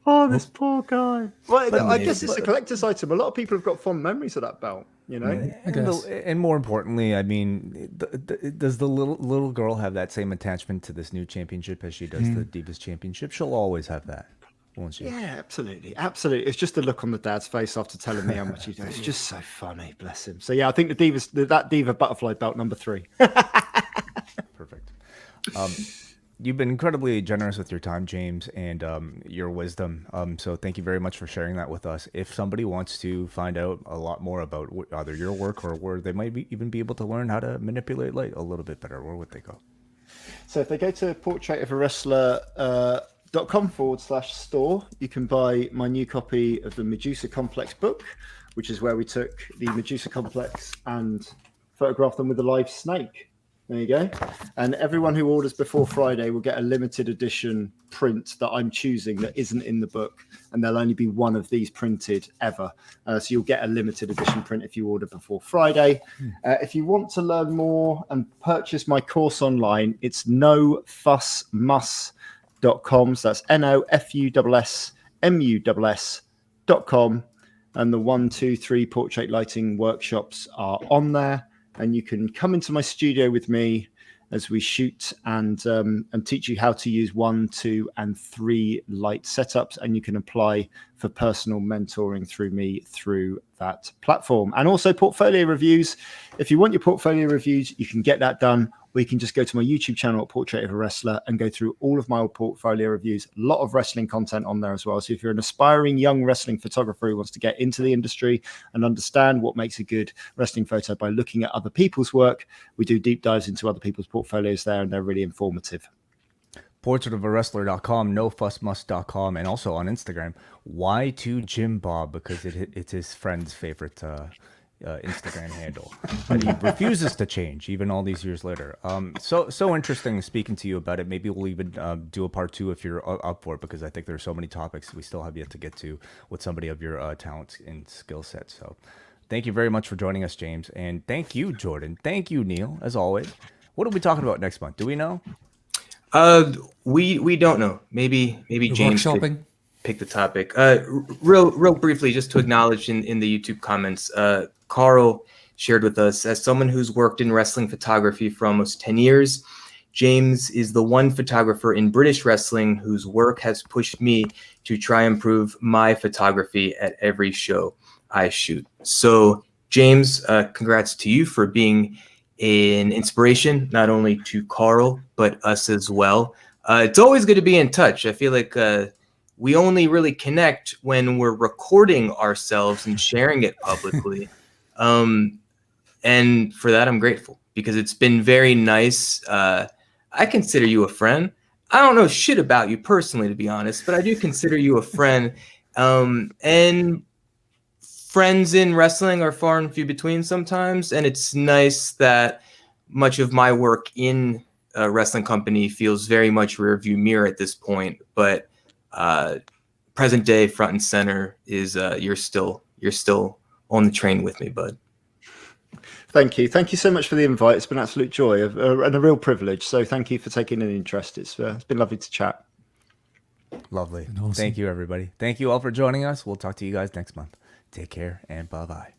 Oh, this poor guy. Well, I guess it's a collector's item. A lot of people have got fond memories of that belt, you know? I guess. And more importantly, I mean, does the little girl have that same attachment to this new championship as she does the Divas Championship? She'll always have that, won't she? Yeah, absolutely. Absolutely. It's just the look on the dad's face after telling me how much he does. It's just so funny, bless him. So, yeah, I think that Diva Butterfly belt number 3. Perfect. You've been incredibly generous with your time, James, and your wisdom. So thank you very much for sharing that with us. If somebody wants to find out a lot more about either your work or where they might even be able to learn how to manipulate light a little bit better, where would they go? So if they go to portraitofaWrestler.com/store, you can buy my new copy of the Medusa Complex book, which is where we took the Medusa Complex and photographed them with a live snake. There you go. And everyone who orders before Friday will get a limited edition print that I'm choosing that isn't in the book. And there'll only be one of these printed ever. So you'll get a limited edition print if you order before Friday. If you want to learn more and purchase my course online, it's nofussmus.com. So that's NOFUSSMUSS.com. And the 1, 2, 3 portrait lighting workshops are on there. And you can come into my studio with me as we shoot and teach you how to use 1, 2, and 3 light setups. And you can apply for personal mentoring through me through that platform. And also portfolio reviews. If you want your portfolio reviews, you can get that done. Or you can just go to my YouTube channel at Portrait of a Wrestler and go through all of my old portfolio reviews. A lot of wrestling content on there as well. So if you're an aspiring young wrestling photographer who wants to get into the industry and understand what makes a good wrestling photo by looking at other people's work, we do deep dives into other people's portfolios there, and they're really informative. portraitofaWrestler.com, nofussmus.com, and also on Instagram, Y2JimBob, because it's his friend's favorite Instagram handle that he refuses to change even all these years later. So interesting speaking to you about it. Maybe we'll even do a part 2 if you're up for it, because I think there's so many topics we still have yet to get to with somebody of your talents and skill set. So thank you very much for joining us, James, and thank you, Jordan. Thank you, Neal, as always. What are we talking about next month? Do we know? We don't know. Maybe James could pick the topic. Real briefly, just to acknowledge in the YouTube comments, Carl shared with us, as someone who's worked in wrestling photography for almost 10 years, James is the one photographer in British wrestling whose work has pushed me to try and improve my photography at every show I shoot. So James, congrats to you for being an inspiration, not only to Carl, but us as well. It's always good to be in touch. I feel like we only really connect when we're recording ourselves and sharing it publicly. And for that, I'm grateful, because it's been very nice. I consider you a friend. I don't know shit about you personally, to be honest, but I do consider you a friend. And friends in wrestling are far and few between sometimes. And it's nice that much of my work in a wrestling company feels very much rear view mirror at this point. But present day, front and center is you're still on the train with me, bud. Thank you so much for the invite. It's been an absolute joy and a real privilege. So thank you for taking an interest. It's been lovely to chat. Lovely. Awesome. Thank you, everybody. Thank you all for joining us. We'll talk to you guys next month. Take care and bye bye.